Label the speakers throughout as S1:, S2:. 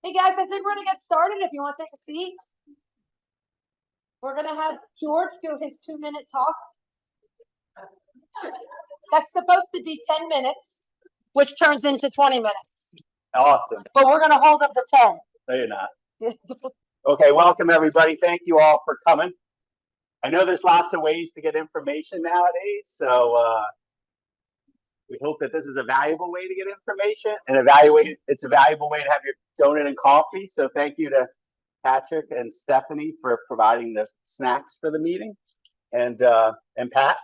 S1: Hey guys, I think we're gonna get started if you want to take a seat. We're gonna have George do his 2-minute talk. That's supposed to be 10 minutes, which turns into 20 minutes.
S2: Awesome.
S1: But we're gonna hold up the 10.
S2: No, you're not. Okay, welcome everybody. Thank you all for coming. I know there's lots of ways to get information nowadays, so we hope that this is a valuable way to get information and it's a valuable way to have your donut and coffee. So thank you to Patrick and Stephanie for providing the snacks for the meeting, and Pat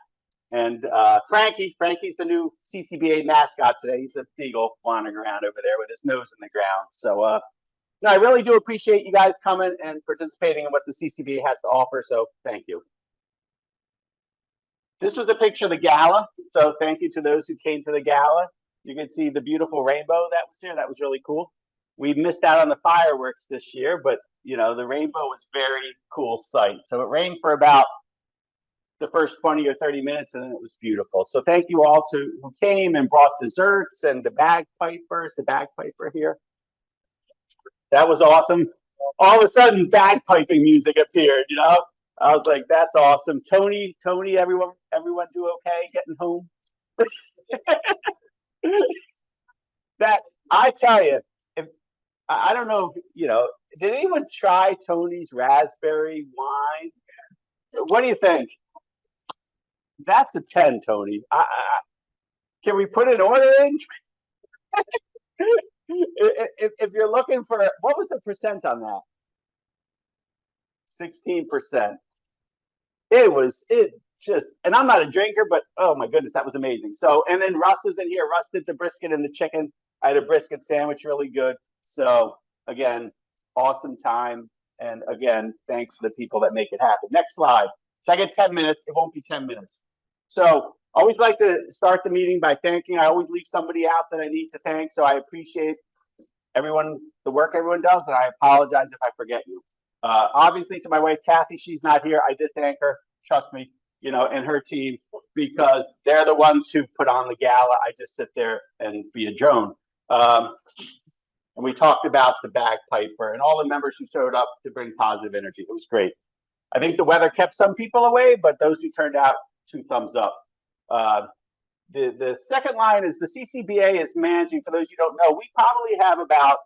S2: and Frankie. Frankie's the new CCBA mascot today. He's a beagle wandering around over there with his nose in the ground. So no, I really do appreciate you guys coming and participating in what the CCBA has to offer. So thank you. This was a picture of the gala. So thank you to those who came to the gala. You can see the beautiful rainbow that was here. That was really cool. We missed out on the fireworks this year, but you know, the rainbow was very cool sight. So it rained for about the first 20 or 30 minutes, and then it was beautiful. So thank you all who came and brought desserts, and the bagpiper here. That was awesome. All of a sudden, bagpiping music appeared, you know? I was like, that's awesome. Tony, everyone do okay getting home? That, I tell you, I don't know, did anyone try Tony's raspberry wine? What do you think? That's a 10, Tony. Can we put an order in? If you're looking for, what was the percent on that? 16%. And I'm not a drinker, but oh my goodness, that was amazing. So, and then Russ is in here. Russ did the brisket and the chicken. I had a brisket sandwich, really good. So again, awesome time. And again, thanks to the people that make it happen. Next slide. So I get 10 minutes. It won't be 10 minutes. So I always like to start the meeting by thanking. I always leave somebody out that I need to thank. So I appreciate everyone, the work everyone does, and I apologize if I forget you. Obviously, to my wife, Kathy, she's not here. I did thank her, trust me, and her team, because they're the ones who put on the gala. I just sit there and be a drone. And we talked about the bagpiper and all the members who showed up to bring positive energy. It was great. I think the weather kept some people away, but those who turned out, 2 thumbs up. The second line is the CCBA is managing, for those you don't know, we probably have about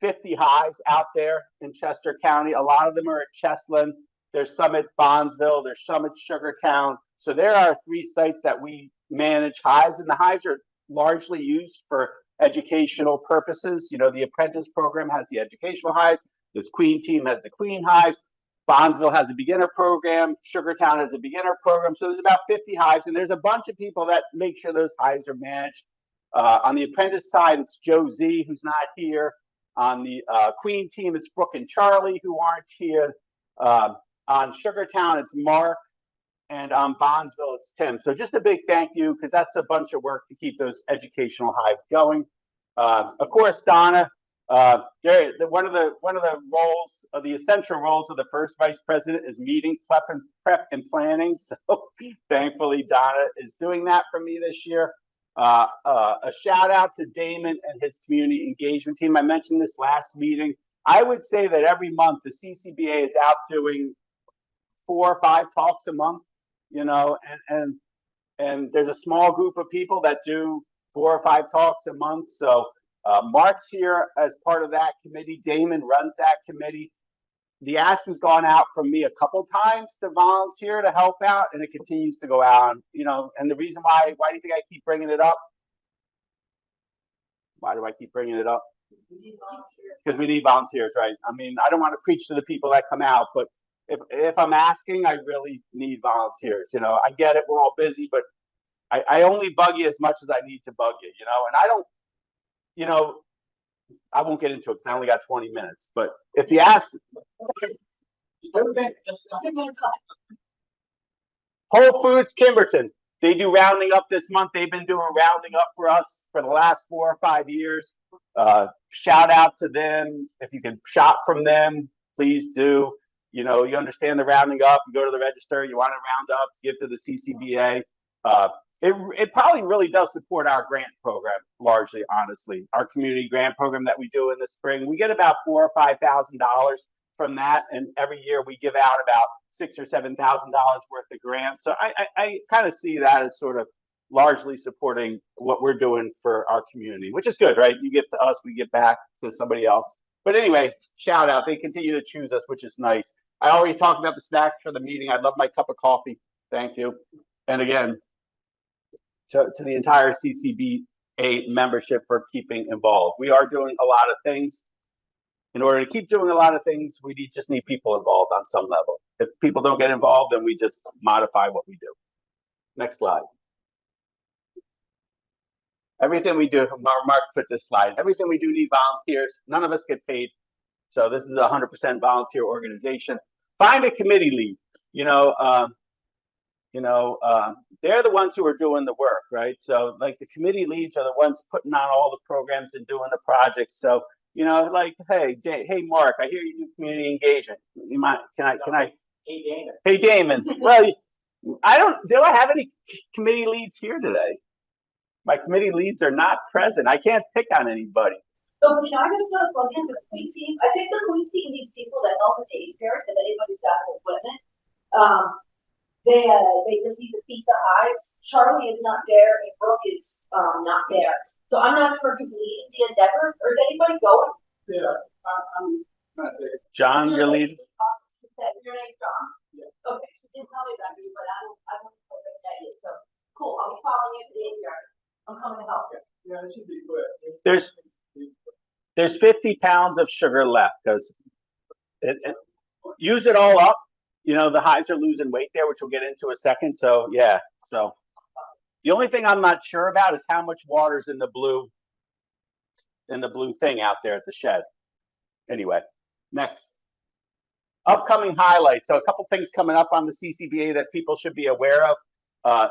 S2: 50 hives out there in Chester County. A lot of them are at Chestland. There's some at Bondsville. There's some at Sugartown. So there are 3 sites that we manage hives, and the hives are largely used for educational purposes. The apprentice program has the educational hives. This queen team has the queen hives. Bondsville has a beginner program. Sugartown has a beginner program. So there's about 50 hives, and there's a bunch of people that make sure those hives are managed. On the apprentice side, it's Joe Z, who's not here. On the queen team, it's Brooke and Charlie, who aren't here. On Sugartown, it's Mark. And on Bondsville, it's Tim. So just a big thank you, because that's a bunch of work to keep those educational hives going. Of course, Donna, one of the roles, of the essential roles of the first vice president is meeting, prep and planning. So thankfully, Donna is doing that for me this year. A shout out to Damon and his community engagement team. I mentioned this last meeting. I would say that every month the CCBA is out doing 4 or 5 talks a month, and there's a small group of people that do 4 or 5 talks a month. So Mark's here as part of that committee. Damon runs that committee. The ask has gone out from me a couple times to volunteer to help out, and it continues to go out. And the reason why do you think I keep bringing it up? Why do I keep bringing it up? Because we need volunteers, right? I mean, I don't want to preach to the people that come out, but if I'm asking, I really need volunteers. I get it, we're all busy, but I only bug you as much as I need to bug you, and I don't, I won't get into it because I only got 20 minutes. But if the ask, Whole Foods Kimberton, they do rounding up this month. They've been doing rounding up for us for the last 4 or 5 years. Shout out to them. If you can shop from them, please do. You understand the rounding up. You go to the register. You want to round up, give to the CCBA. it probably really does support our grant program largely, honestly. Our community grant program that we do in the spring, we get about $4,000 or $5,000 from that, and every year we give out about $6,000 or $7,000 worth of grants. So I kind of see that as sort of largely supporting what we're doing for our community, which is good, right? You give to us, we give back to somebody else. But anyway, shout out. They continue to choose us, which is nice. I already talked about the snacks for the meeting. I love my cup of coffee. Thank you. And again, to the entire CCBA membership for keeping involved. We are doing a lot of things. In order to keep doing a lot of things, we just need people involved on some level. If people don't get involved, then we just modify what we do. Next slide. Everything we do, Mark put this slide, everything we do need volunteers. None of us get paid. So this is a 100% volunteer organization. Find a committee lead. They're the ones who are doing the work, right? So like the committee leads are the ones putting on all the programs and doing the projects. So, like, hey, Mark, I hear you do community engagement. You might, can I?
S3: Hey, Damon.
S2: Hey, Damon. Well, do I have any committee leads here today? My committee leads are not present. I can't pick on anybody.
S4: So can I just put a plug in for the Queen team? I think the Queen team needs people that help with the parents if anybody's got equipment. They just need to feed the hives. Charlie is not there and Brooke is not there. So I'm not sure who's leading the endeavor. Or is anybody going?
S3: Yeah, I'm not there.
S2: John, your lead.
S4: Your name's John? Yeah. Okay, she didn't tell me about you, but I don't know what that is. So cool. I'll be following you to the aviary. I'm coming to help you.
S3: Yeah, it should be quick.
S2: There's 50 pounds of sugar left because use it all up. The hives are losing weight there, which we'll get into a second. So yeah. So the only thing I'm not sure about is how much water's in the blue thing out there at the shed. Anyway, next. Upcoming highlights. So a couple things coming up on the CCBA that people should be aware of.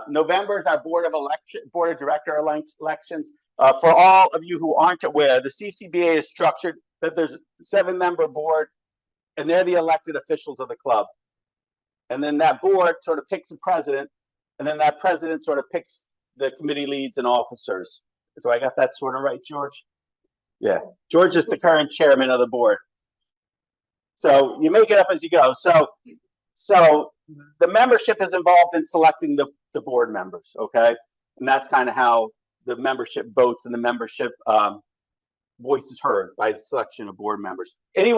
S2: November is our board of director elections. For all of you who aren't aware, the CCBA is structured that there's a 7-member board, and they're the elected officials of the club. And then that board sort of picks a president, and then that president sort of picks the committee leads and officers. Do I got that sort of right, George? Yeah. George is the current chairman of the board. So you make it up as you go. So the membership is involved in selecting the board members, okay? And that's kind of how the membership votes and the membership voice is heard by the selection of board members. Any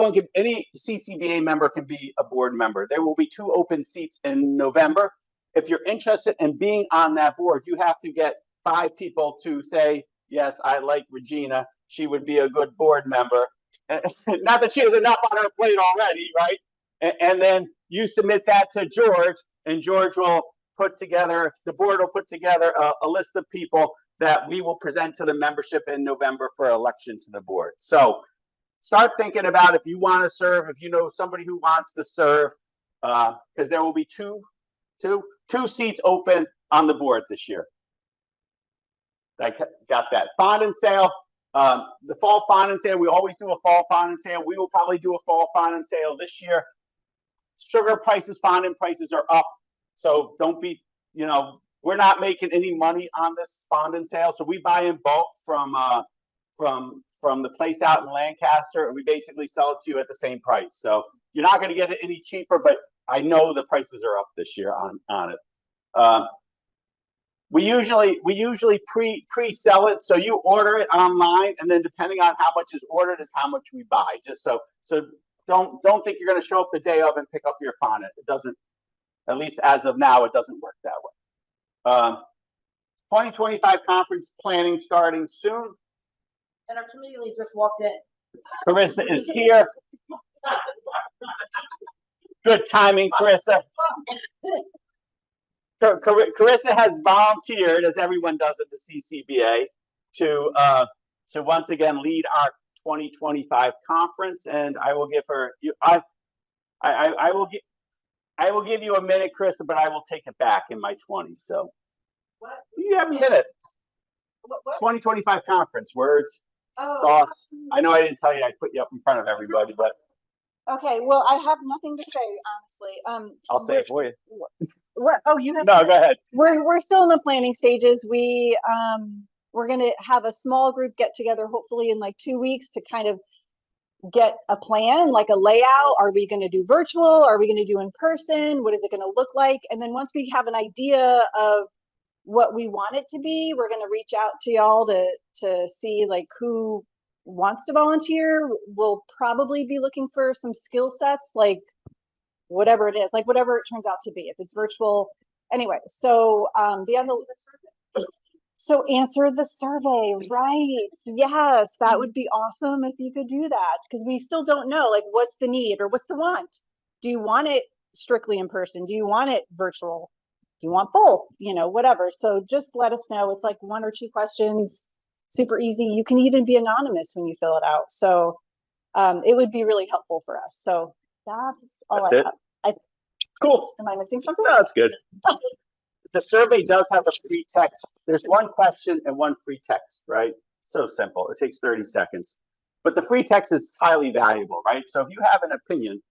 S2: CCBA member can be a board member. There will be 2 open seats in November. If you're interested in being on that board, you have to get 5 people to say, yes, I like Regina. She would be a good board member. Not that she has enough on her plate already, right? And then you submit that to George, and George will the board will put together a list of people that we will present to the membership in November for election to the board. So start thinking about if you want to serve, if you know somebody who wants to serve, because there will be two seats open on the board this year. I got that. Fondant sale. The fall fondant sale, we always do a fall fondant sale. We will probably do a fall fondant sale this year. Sugar prices, fondant prices are up. So don't be, we're not making any money on this fondant sale. So we buy in bulk from the place out in Lancaster, and we basically sell it to you at the same price. So you're not going to get it any cheaper, but I know the prices are up this year on it. We usually pre-sell it, so you order it online, and then depending on how much is ordered is how much we buy. Just so don't think you're going to show up the day of and pick up your fondant. It doesn't, at least as of now, it doesn't work that way. 2025 conference planning starting soon.
S4: And our committee lead just walked in.
S2: Carissa is here. Good timing, Carissa. Carissa has volunteered, as everyone does at the CCBA, to once again lead our 2025 conference, and I will give her. I will give you a minute, Carissa, but I will take it back in my 20s. So,
S4: What?
S2: You have a minute.
S4: What?
S2: 2025 conference words,
S4: Oh.
S2: thoughts. I know I didn't tell you I put you up in front of everybody, but
S1: Okay, well, I have nothing to say, honestly.
S2: I'll say it for you.
S5: what, oh, you have.
S2: No, go ahead.
S5: We're still in the planning stages. We're gonna have a small group get together, hopefully in like 2 weeks, to kind of get a plan, like a layout. Are we going to do virtual? Are we going to do in person? What is it going to look like? And then once we have an idea of what we want it to be, we're going to reach out to y'all to see like who wants to volunteer. We'll probably be looking for some skill sets, like whatever it is, like whatever it turns out to be, if it's virtual. Anyway, so be on the So answer the survey, right? Yes, that would be awesome if you could do that, because we still don't know, like, what's the need or what's the want? Do you want it strictly in person? Do you want it virtual? Do you want both? You know, whatever. So just let us know. It's like 1 or 2 questions, super easy. You can even be anonymous when you fill it out. So it would be really helpful for us. So that's all
S2: That's
S5: I
S2: it.
S5: have.
S2: Cool.
S5: Am I missing something?
S2: No, that's good. The survey does have a free text. There's 1 question and 1 free text, right? So simple. It takes 30 seconds. But the free text is highly valuable, right? So if you have an opinion,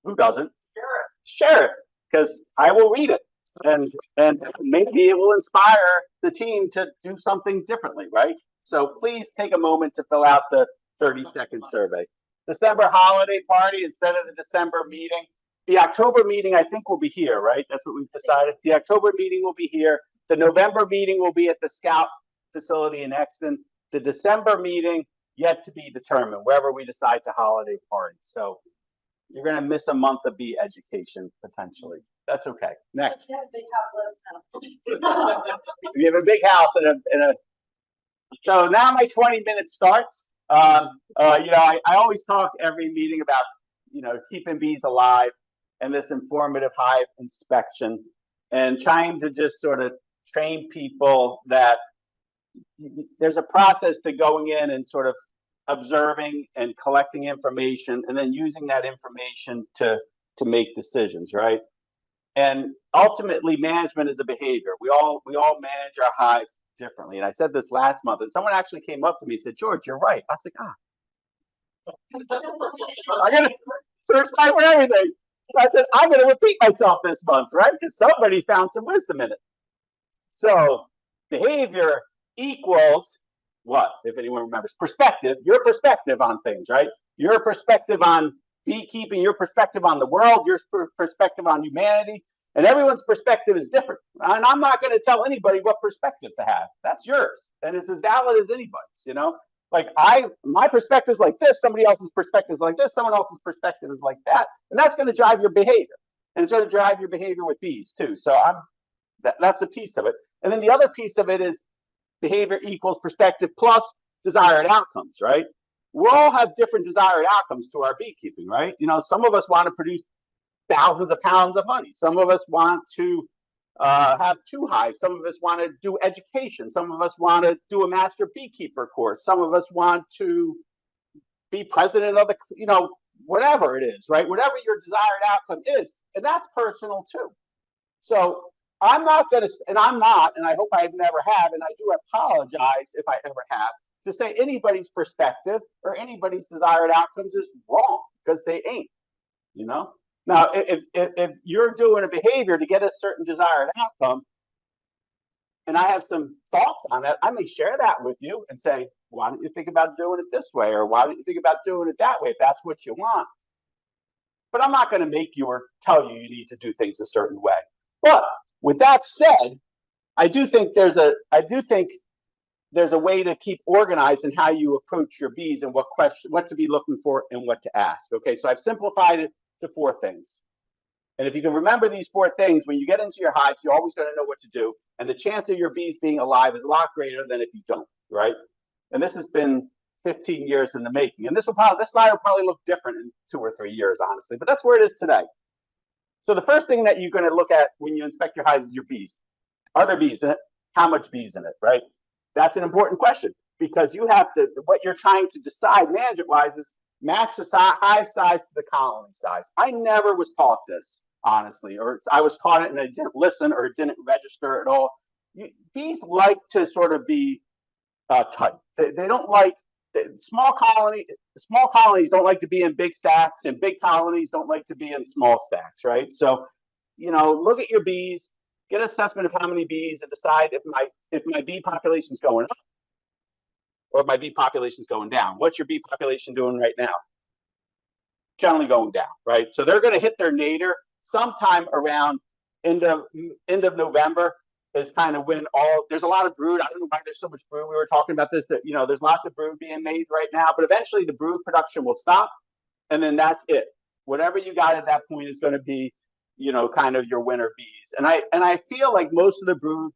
S2: who doesn't? Share it, because I will read it. And maybe it will inspire the team to do something differently, right? So please take a moment to fill out the 30-second survey. December holiday party instead of the December meeting. The October meeting, I think, will be here, right? That's what we've decided. The October meeting will be here. The November meeting will be at the Scout facility in Exton. The December meeting, yet to be determined, wherever we decide to holiday party. So you're going to miss a month of bee education, potentially. That's okay. Next.
S4: You have a big house, let us know.
S2: We have a big house and a so now my 20 minutes starts. I always talk every meeting about, keeping bees alive and this informative hive inspection and trying to just sort of train people that there's a process to going in and sort of observing and collecting information and then using that information to make decisions, right? And ultimately, management is a behavior. We all manage our hive differently. And I said this last month, and someone actually came up to me and said, "George, you're right." I was like, I got first time for everything. So I said, I'm going to repeat myself this month, right? Because somebody found some wisdom in it. So behavior equals what? If anyone remembers, perspective. Your perspective on things, right? Your perspective on beekeeping, your perspective on the world, your perspective on humanity, and everyone's perspective is different. And I'm not going to tell anybody what perspective to have. That's yours, and it's as valid as anybody's. Like my perspective is like this, somebody else's perspective is like this, someone else's perspective is like that, and that's going to drive your behavior, and it's going to drive your behavior with bees too. So that's a piece of it, and then the other piece of it is behavior equals perspective plus desired outcomes, right? We all have different desired outcomes to our beekeeping, right? Some of us want to produce thousands of pounds of honey. Some of us want to have 2 hives. Some of us want to do education. Some of us want to do a master beekeeper course. Some of us want to be president of the, whatever it is, right? Whatever your desired outcome is. And that's personal too. So I'm not going to, and I hope I never have, and I do apologize if I ever have, to say anybody's perspective or anybody's desired outcomes is wrong, because they ain't, Now, if you're doing a behavior to get a certain desired outcome, and I have some thoughts on that, I may share that with you and say, why don't you think about doing it this way? Or why don't you think about doing it that way if that's what you want? But I'm not going to make you or tell you need to do things a certain way. But with that said, I do think there's a way to keep organized in how you approach your bees and what to be looking for and what to ask. Okay, so I've simplified it to 4 things. And if you can remember these 4 things, when you get into your hives, you're always going to know what to do. And the chance of your bees being alive is a lot greater than if you don't, right? And this has been 15 years in the making. And this slide will probably look different in 2 or 3 years, honestly. But that's where it is today. So the first thing that you're going to look at when you inspect your hives is your bees. Are there bees in it? How much bees in it, right? That's an important question, because you have to, what you're trying to decide management-wise is match the hive size to the colony size. I never was taught this, honestly, or I was taught it and I didn't listen or didn't register at all. Bees like to sort of be tight. They don't like small colonies don't like to be in big stacks, and big colonies don't like to be in small stacks, right? So, look at your bees. get an assessment of how many bees and decide if my bee population is going up or if my bee population is going down. What's your bee population doing right now? Generally going down, right? So they're going to hit their nadir sometime around end of November is kind of when there's a lot of brood. I don't know why there's so much brood. We were talking about this, that, there's lots of brood being made right now, but eventually the brood production will stop, and then that's it. Whatever you got at that point is going to be, kind of your winter bees. And I feel like most of the brood,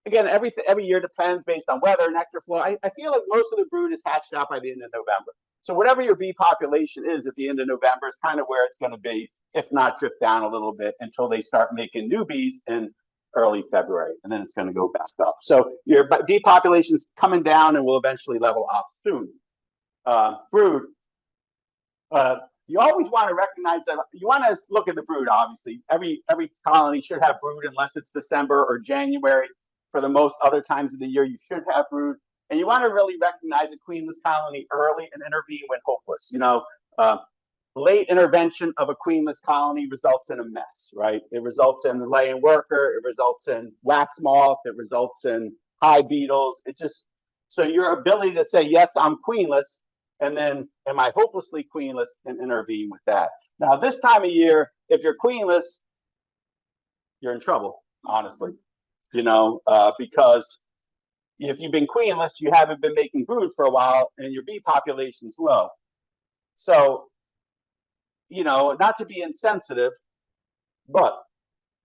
S2: again, every year depends based on weather, nectar flow. I feel like most of the brood is hatched out by the end of November. So whatever your bee population is at the end of November is kind of where it's going to be, if not drift down a little bit until they start making new bees in early February, and then it's going to go back up. So your bee population is coming down and will eventually level off soon. Brood. You always want to recognize that you want to look at the brood. Obviously, every colony should have brood unless it's December or January. For the most other times of the year, you should have brood. And you want to really recognize a queenless colony early and intervene when hopeless. Late intervention of a queenless colony results in a mess, right? It results in the laying worker. It results in wax moth. It results in hive beetles. So your ability to say, yes, I'm queenless, and then am I hopelessly queenless, and intervene with that. Now, this time of year, if you're queenless, you're in trouble, honestly, because if you've been queenless, you haven't been making brood for a while, and your bee population's low. So, not to be insensitive, but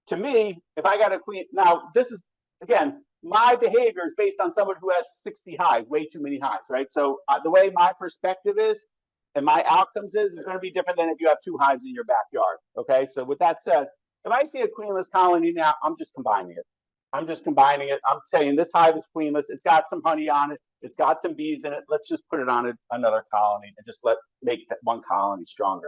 S2: to me, if I got a queen, now this is, again, my behavior is based on someone who has 60 hives, way too many hives, right? So the way my perspective is and my outcomes is going to be different than if you have 2 hives in your backyard, okay? So with that said, if I see a queenless colony now, I'm just combining it. I'm saying this hive is queenless. It's got some honey on it. It's got some bees in it. Let's just put it on another colony and just make that one colony stronger.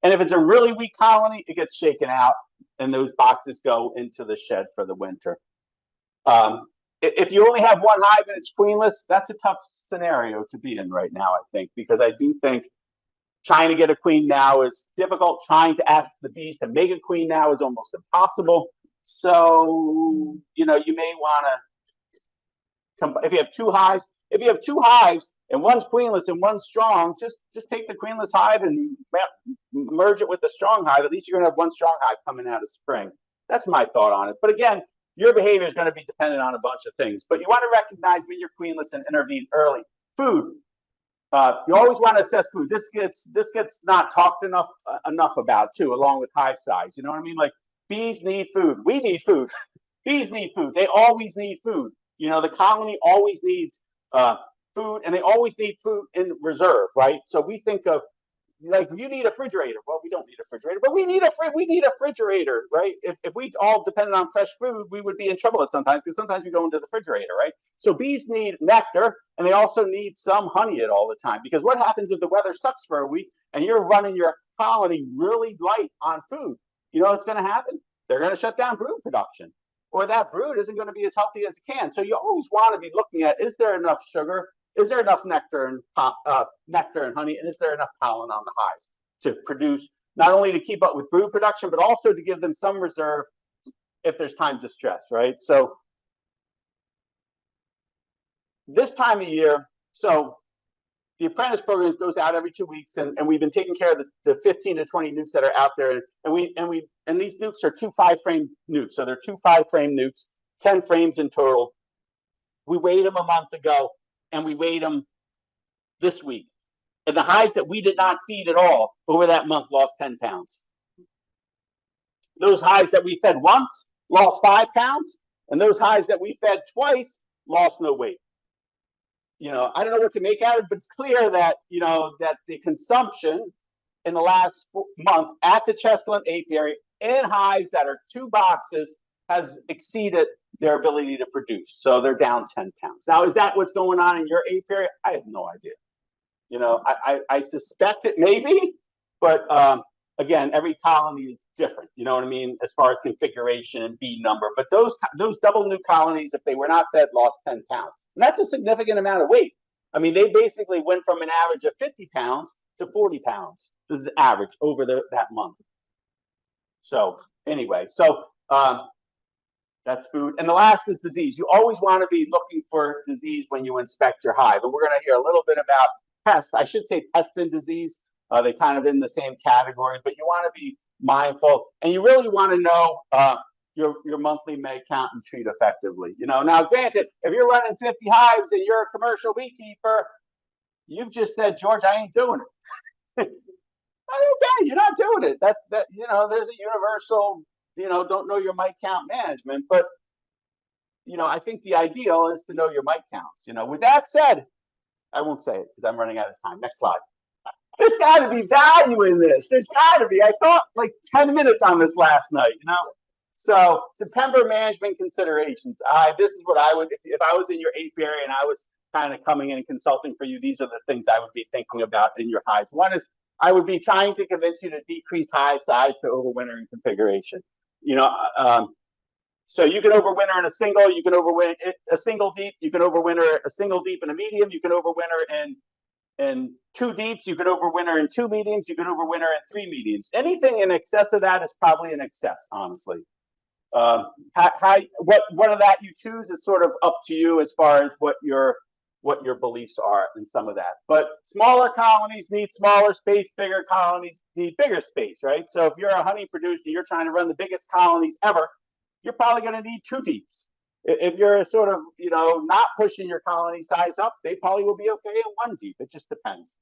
S2: And if it's a really weak colony, it gets shaken out and those boxes go into the shed for the winter. If you only have one hive and it's queenless, that's a tough scenario to be in right now, I think, because I do think trying to get a queen now is difficult. Trying to ask the bees to make a queen now is almost impossible. So, you may want to, if you have 2 hives, and one's queenless and one's strong, just take the queenless hive and merge it with the strong hive. At least you're going to have one strong hive coming out of spring. That's my thought on it. But again, your behavior is going to be dependent on a bunch of things. But you want to recognize when you're queenless and intervene early. Food. You always want to assess food. This gets not talked enough about too, along with hive size. You know what I mean? Like, bees need food. We need food. Bees need food. They always need food. The colony always needs food, and they always need food in reserve, right? So we think of, like, you need a refrigerator. Well, we don't need a refrigerator, but we need a refrigerator, right? If we all depended on fresh food, we would be in trouble sometimes, because sometimes we go into the refrigerator, right? So bees need nectar, and they also need some honey at all the time, because what happens if the weather sucks for a week and you're running your colony really light on food? You know what's going to happen? They're going to shut down brood production, or that brood isn't going to be as healthy as it can. So you always want to be looking at, is there enough sugar? Is there enough nectar and honey? And is there enough pollen on the hives to produce, not only to keep up with brood production, but also to give them some reserve if there's times of stress, right? So this time of year, so the apprentice program goes out every 2 weeks, and we've been taking care of the 15 to 20 nukes that are out there, and these nukes are 2 5-frame nukes, so they're 2 5-frame nukes, 10 frames in total. We weighed them a month ago, and we weighed them this week, and the hives that we did not feed at all over that month lost 10 pounds. Those hives that we fed once lost 5 pounds, and those hives that we fed twice lost no weight. I don't know what to make out of it, but it's clear that, that the consumption in the last month at the Chesapeake apiary in hives that are 2 boxes has exceeded their ability to produce. So they're down 10 pounds. Now, is that what's going on in your apiary? I have no idea. I suspect it may be, but again, every colony is different. You know what I mean, as far as configuration and bee number. But those double nuke colonies, if they were not fed, lost 10 pounds. And that's a significant amount of weight. I mean, they basically went from an average of 50 pounds to 40 pounds. This is average over that month. So anyway, That's food. And the last is disease. You always want to be looking for disease when you inspect your hive. And we're going to hear a little bit about pests. I should say pest and disease. They kind of in the same category, but you want to be mindful, and you really want to know your monthly May count and treat effectively. Now granted, if you're running 50 hives and you're a commercial beekeeper, you've just said, George, I ain't doing it. Okay, you're not doing it. That there's a universal, don't know your mite count management, but I think the ideal is to know your mite counts. With that said, I won't say it because I'm running out of time. Next slide. There's got to be value in this. There's got to be. I thought like 10 minutes on this last night. So September management considerations. This is what I would, if I was in your apiary and I was kind of coming in and consulting for you, these are the things I would be thinking about in your hives. One is I would be trying to convince you to decrease hive size to overwintering configuration. So you can overwinter in a single, you can overwinter a single deep, you can overwinter a single deep and a medium, you can overwinter in 2 deeps, you can overwinter in 2 mediums, you can overwinter in 3 mediums. Anything in excess of that is probably an excess, honestly. What of that you choose is sort of up to you as far as what your beliefs are in some of that. But smaller colonies need smaller space, bigger colonies need bigger space, right? So if you're a honey producer, you're trying to run the biggest colonies ever, you're probably going to need 2 deeps. If you're sort of, not pushing your colony size up, they probably will be okay in 1 deep. It just depends.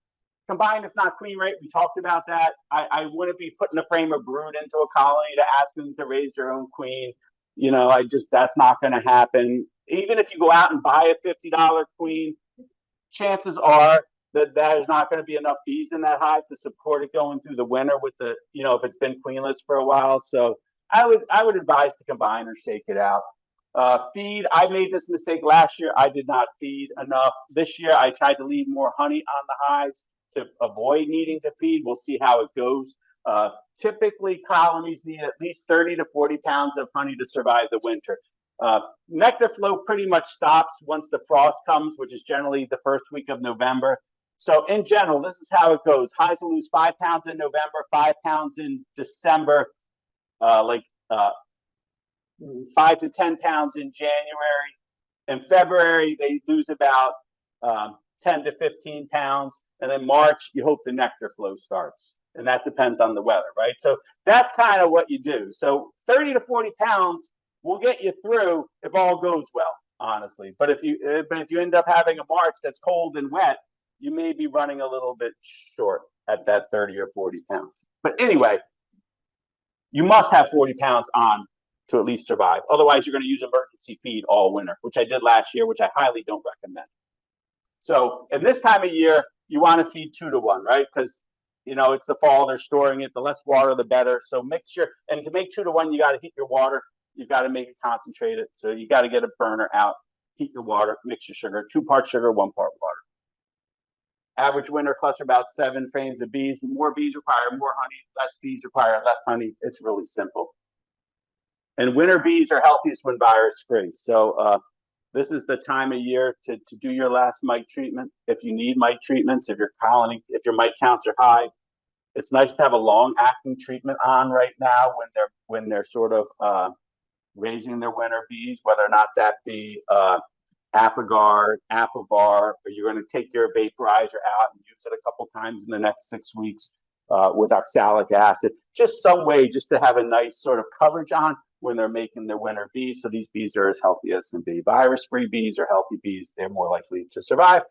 S2: Combined, if not queen rate, we talked about that. I wouldn't be putting a frame of brood into a colony to ask them to raise their own queen. That's not going to happen. Even if you go out and buy a $50 queen, chances are that there's not going to be enough bees in that hive to support it going through the winter with the, if it's been queenless for a while. So I would advise to combine or shake it out. Feed, I made this mistake last year. I did not feed enough. This year, I tried to leave more honey on the hives to avoid needing to feed. We'll see how it goes. Typically, colonies need at least 30 to 40 pounds of honey to survive the winter. Nectar flow pretty much stops once the frost comes, which is generally the first week of November. So in general, this is how it goes. Hives will lose 5 pounds in November, 5 pounds in December, 5 to 10 pounds in January. In February, they lose about 10 to 15 pounds. And then March, you hope the nectar flow starts. And that depends on the weather, right? So that's kind of what you do. So 30 to 40 pounds will get you through if all goes well, honestly. But if you end up having a March that's cold and wet, you may be running a little bit short at that 30 or 40 pounds. But anyway, you must have 40 pounds on to at least survive. Otherwise, you're going to use emergency feed all winter, which I did last year, which I highly don't recommend. So in this time of year, you want to feed 2 to 1, right? Because it's the fall, they're storing it. The less water, the better. So make sure, and to make 2 to 1, you got to heat your water. You've got to make it concentrated. So you got to get a burner out, heat your water, mix your sugar, 2 parts sugar, 1 part water. Average winter cluster about 7 frames of bees. More bees require more honey, less bees require less honey. It's really simple. And winter bees are healthiest when virus free. So this is the time of year to do your last mite treatment. If you need mite treatments, if your mite counts are high, it's nice to have a long acting treatment on right now when they're sort of raising their winter bees, whether or not that be Apigard, Apivar, or you're going to take your vaporizer out and use it a couple times in the next 6 weeks with oxalic acid. Just some way just to have a nice sort of coverage on when they're making their winter bees, so these bees are as healthy as can be. Virus-free bees are healthy bees. They're more likely to survive.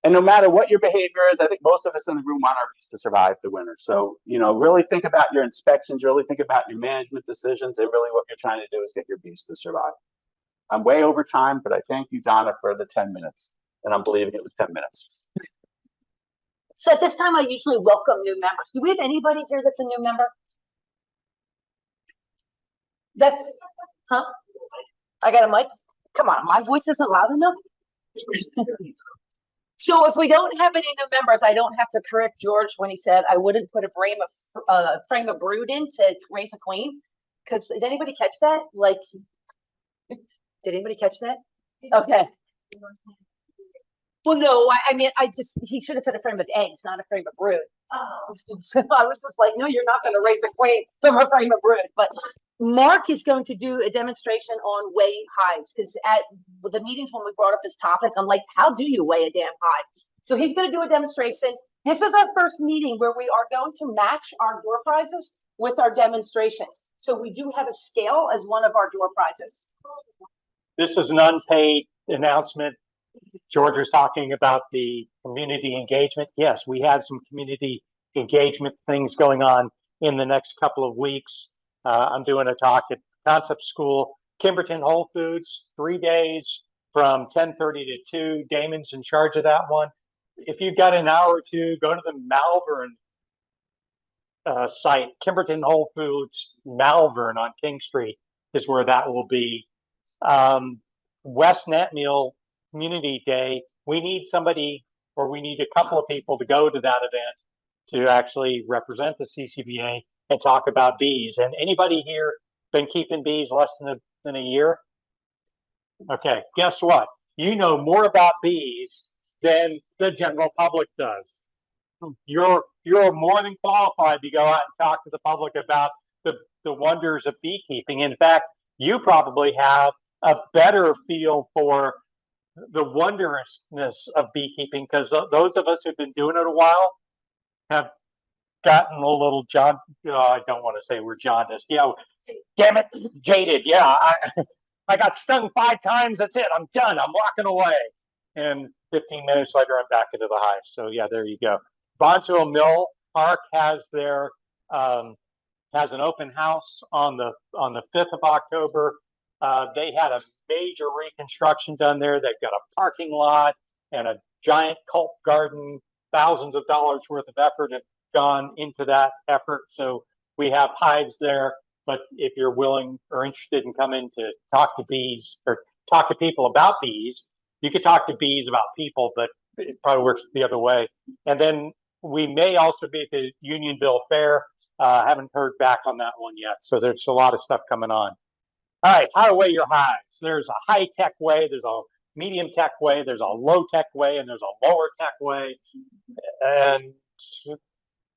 S2: And no matter what your behavior is, I think most of us in the room want our bees to survive the winter. So, really think about your inspections, really think about your management decisions, and really what you're trying to do is get your bees to survive. I'm way over time, but I thank you, Donna, for the 10 minutes. And I'm believing it was 10 minutes.
S4: So at this time, I usually welcome new members. Do we have anybody here that's a new member? I got a mic. Come on, my voice isn't loud enough. So if we don't have any new members, I don't have to correct George when he said I wouldn't put a frame of brood in to raise a queen. Because did anybody catch that? Did anybody catch that? Okay. Well, no, I mean, he should have said a frame of eggs, not a frame of brood. Oh, so I was just like, no, you're not going to raise a queen from a frame of brood. But Mark is going to do a demonstration on weighing hives because at the meetings when we brought up this topic, I'm like, how do you weigh a damn hive? So he's going to do a demonstration. This is our first meeting where we are going to match our door prizes with our demonstrations. So we do have a scale as one of our door prizes.
S6: This is an unpaid announcement. George was talking about the community engagement. Yes, we have some community engagement things going on in the next couple of weeks. I'm doing a talk at Concept School, Kimberton Whole Foods, 3 days from 10:30 to 2. Damon's in charge of that one. If you've got an hour or two, go to the Malvern site. Kimberton Whole Foods, Malvern on King Street is where that will be. West Nantmeal Community Day, we need somebody, or we need a couple of people to go to that event to actually represent the CCBA and talk about bees. And anybody here been keeping bees less than a year? Okay, guess what? You know more about bees than the general public does. You're more than qualified to go out and talk to the public about the wonders of beekeeping. In fact, you probably have a better feel for the wondrousness of beekeeping because those of us who've been doing it a while have gotten a little I don't want to say we're jaundiced. Damn it, jaded. Yeah, I got stung 5 times. That's it. I'm done. I'm walking away. And 15 minutes later, I'm back into the hive. So yeah, there you go. Bonsall Mill Park has their has an open house on the 5th of October. They had a major reconstruction done there. They've got a parking lot and a giant culp garden. Thousands of dollars worth of effort have gone into that effort. So we have hives there. But if you're willing or interested in coming to talk to bees or talk to people about bees, you could talk to bees about people, but it probably works the other way. And then we may also be at the Unionville Fair. Haven't heard back on that one yet. So there's a lot of stuff coming on. All right, how to weigh your hives. There's a high-tech way, there's a medium-tech way, there's a low-tech way, and there's a lower-tech way.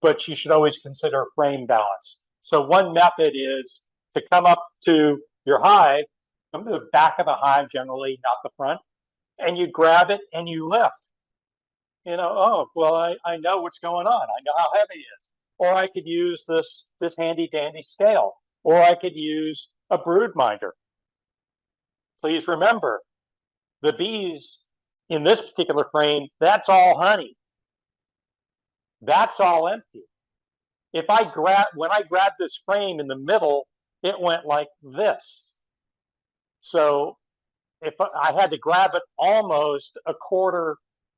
S6: But you should always consider frame balance. So one method is to come up to your hive, come to the back of the hive generally, not the front, and you grab it and you lift. Oh, well, I know what's going on. I know how heavy it is. Or I could use this handy dandy scale, or I could use a brood minder. Please remember, the bees in this particular frame, that's all honey. That's all empty. When I grabbed this frame in the middle, it went like this. So if I had to grab it almost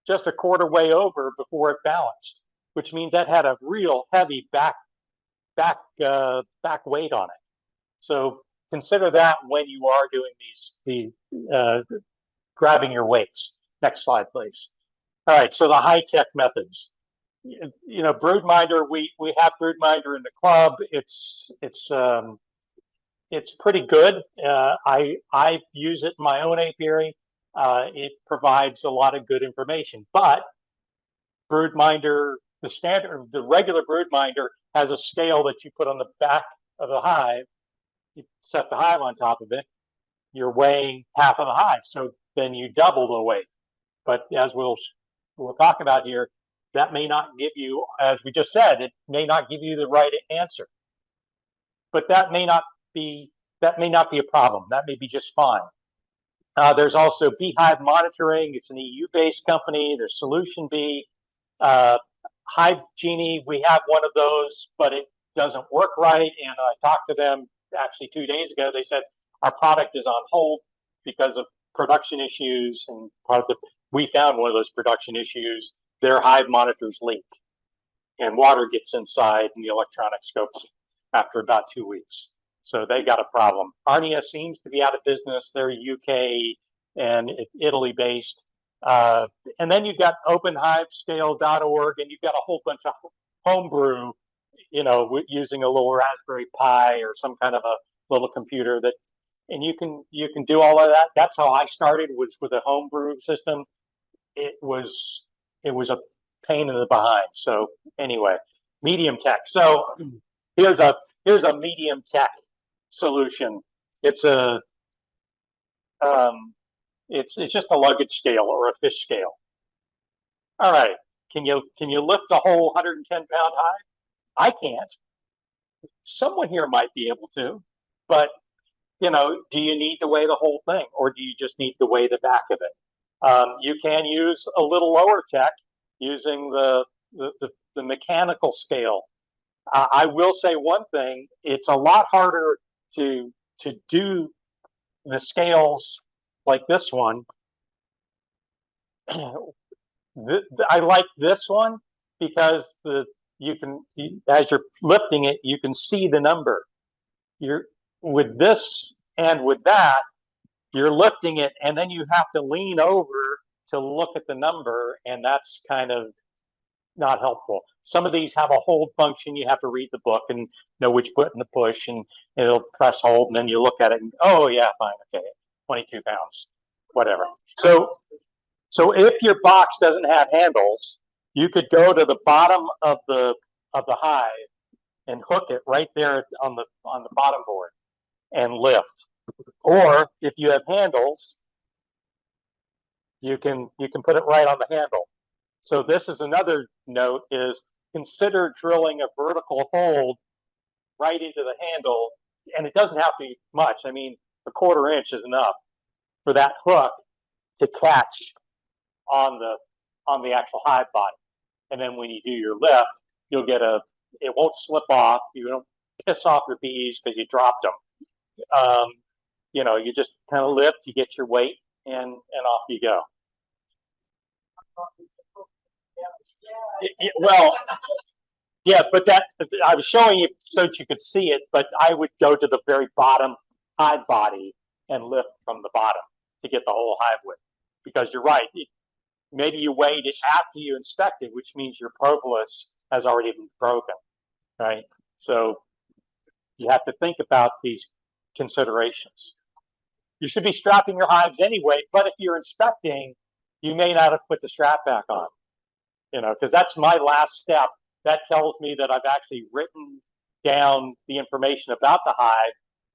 S6: just a quarter way over before it balanced, which means that had a real heavy back weight on it. So consider that when you are doing grabbing your weights. Next slide, please. All right, so the high-tech methods. Broodminder, we have Broodminder in the club. It's pretty good. I use it in my own apiary. It provides a lot of good information, but Broodminder, the regular Broodminder has a scale that you put on the back of the hive. You set the hive on top of it. You're weighing half of the hive, so then you double the weight. But as we'll talk about here, that may not give you, as we just said, it may not give you the right answer. But that may not be a problem. That may be just fine. There's also Beehive Monitoring. It's an EU-based company. There's Solution Bee. Hive Genie, we have one of those, but it doesn't work right. And I talked to them actually 2 days ago. They said our product is on hold because of production issues. And we found one of those production issues. Their hive monitors leak and water gets inside and the electronics go after about 2 weeks. So they got a problem. Arnia seems to be out of business. They're UK and Italy based. And then you've got openhivescale.org and you've got a whole bunch of homebrew, using a little Raspberry Pi or some kind of a little computer and you can do all of that. That's how I started, was with a homebrew system. It was a pain in the behind. So anyway, medium tech. So here's a medium tech solution. It's a it's just a luggage scale or a fish scale. All right, can you lift a whole 110-pound hive? I can't. Someone here might be able to, but you know, do you need to weigh the whole thing, or do you just need to weigh the back of it? You can use a little lower tech using the mechanical scale. I will say one thing: it's a lot harder to do the scales like this one. I like this one because as you're lifting it, you can see the number. You're with this and with that, you're lifting it, and then you have to lean over to look at the number, and that's kind of not helpful. Some of these have a hold function. You have to read the book and know which button to push, and it'll press hold, and then you look at it and, oh yeah, fine, okay, 22 pounds, whatever. So if your box doesn't have handles, you could go to the bottom of the hive and hook it right there on the bottom board and lift. Or if you have handles, you can put it right on the handle. So this is another note: is consider drilling a vertical hold right into the handle, and it doesn't have to be much. I mean, a 1/4 inch is enough for that hook to catch on the actual hive body. And then when you do your lift, you'll get it won't slip off. You don't piss off your bees because you dropped them. You know, you just kind of lift, you get your weight, and off you go. Well, yeah, but that I was showing you so that you could see it, but I would go to the very bottom hive body and lift from the bottom to get the whole hive width. Because you're right, maybe you weighed it after you inspected, which means your propolis has already been broken, right? So you have to think about these considerations. You should be strapping your hives anyway, but if you're inspecting, you may not have put the strap back on, you know, because that's my last step. That tells me that I've actually written down the information about the hive.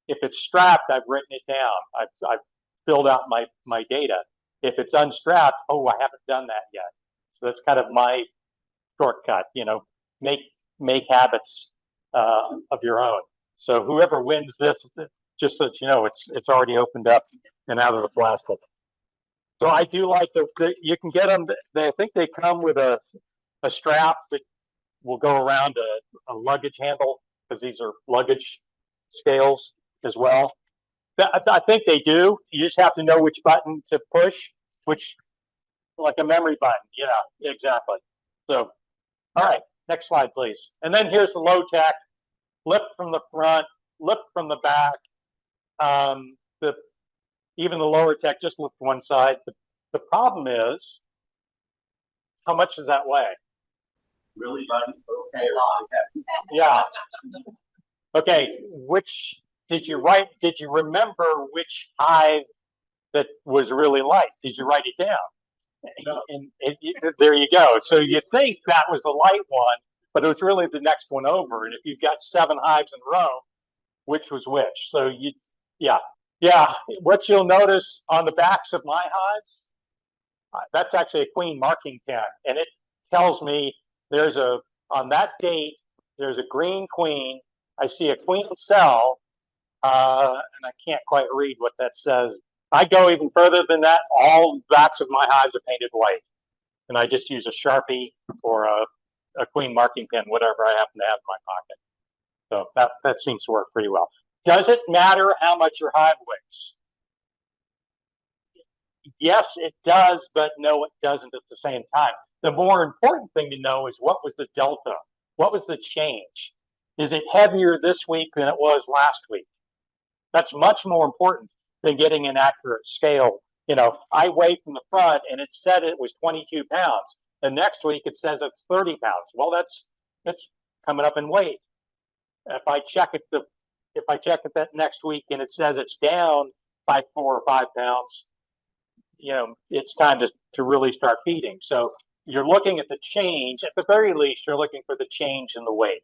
S6: If it's strapped, I've written it down. I've filled out my data. If it's unstrapped, oh, I haven't done that yet. So that's kind of my shortcut, you know, make habits of your own. So whoever wins this, just so that you know, it's already opened up and out of the plastic. So I do like you can get them. I think they come with a strap that will go around a luggage handle, because these are luggage scales as well. I think they do. You just have to know which button to push, which, like a memory button. Yeah, exactly. So, all right, next slide, please. And then here's the low tech: lift from the front, lift from the back. Even the lower tech, just lift one side. The problem is, how much does that weigh?
S3: Really, buddy? Okay.
S6: Yeah. Okay. Which did you write? Did you remember which hive that was really light? Did you write it down?
S3: No.
S6: And there you go. So you think that was the light one, but it was really the next one over. And if you've got 7 hives in a row, which was which? So yeah. What you'll notice on the backs of my hives, that's actually a queen marking pen, and it tells me on that date, there's a green queen. I see a queen cell, and I can't quite read what that says. I go even further than that. All backs of my hives are painted white, and I just use a Sharpie or a queen marking pen, whatever I happen to have in my pocket. So that seems to work pretty well. Does it matter how much your hive weighs? Yes, it does, but no, it doesn't at the same time. The more important thing to know is, what was the delta? What was the change? Is it heavier this week than it was last week? That's much more important than getting an accurate scale. You know, I weigh from the front and it said it was 22 pounds. The next week it says it's 30 pounds. Well, that's coming up in weight. If I check it that next week and it says it's down by 4 or 5 pounds, you know, it's time to really start feeding. So you're looking at the change. At the very least, you're looking for the change in the weight.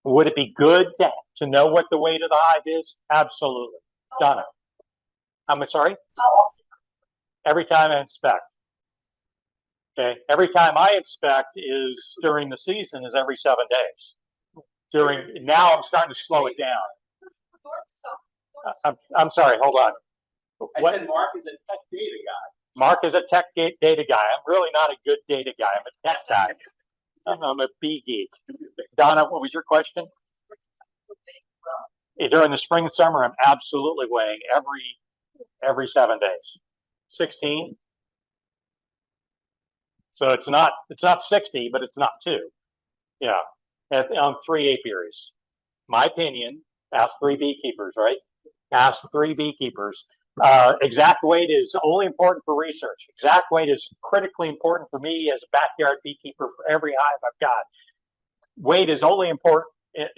S6: Would it be good to know what the weight of the hive is? Absolutely. Donna. I'm sorry? Every time I inspect. Okay. Every time I inspect is during the season is every 7 days. Now I'm starting to slow it down. I'm sorry, hold on.
S3: I said Mark is a tech data guy.
S6: Mark is a tech data guy. I'm really not a good data guy. I'm a tech guy. I'm a bee geek. Donna, what was your question? During the spring and summer, I'm absolutely weighing every 7 days. 16. So it's not 60, but it's not 2. Yeah, on 3 apiaries. My opinion. Ask 3 beekeepers, right? Ask 3 beekeepers. Exact weight is only important for research. Exact weight is critically important for me as a backyard beekeeper for every hive I've got. Weight is only important.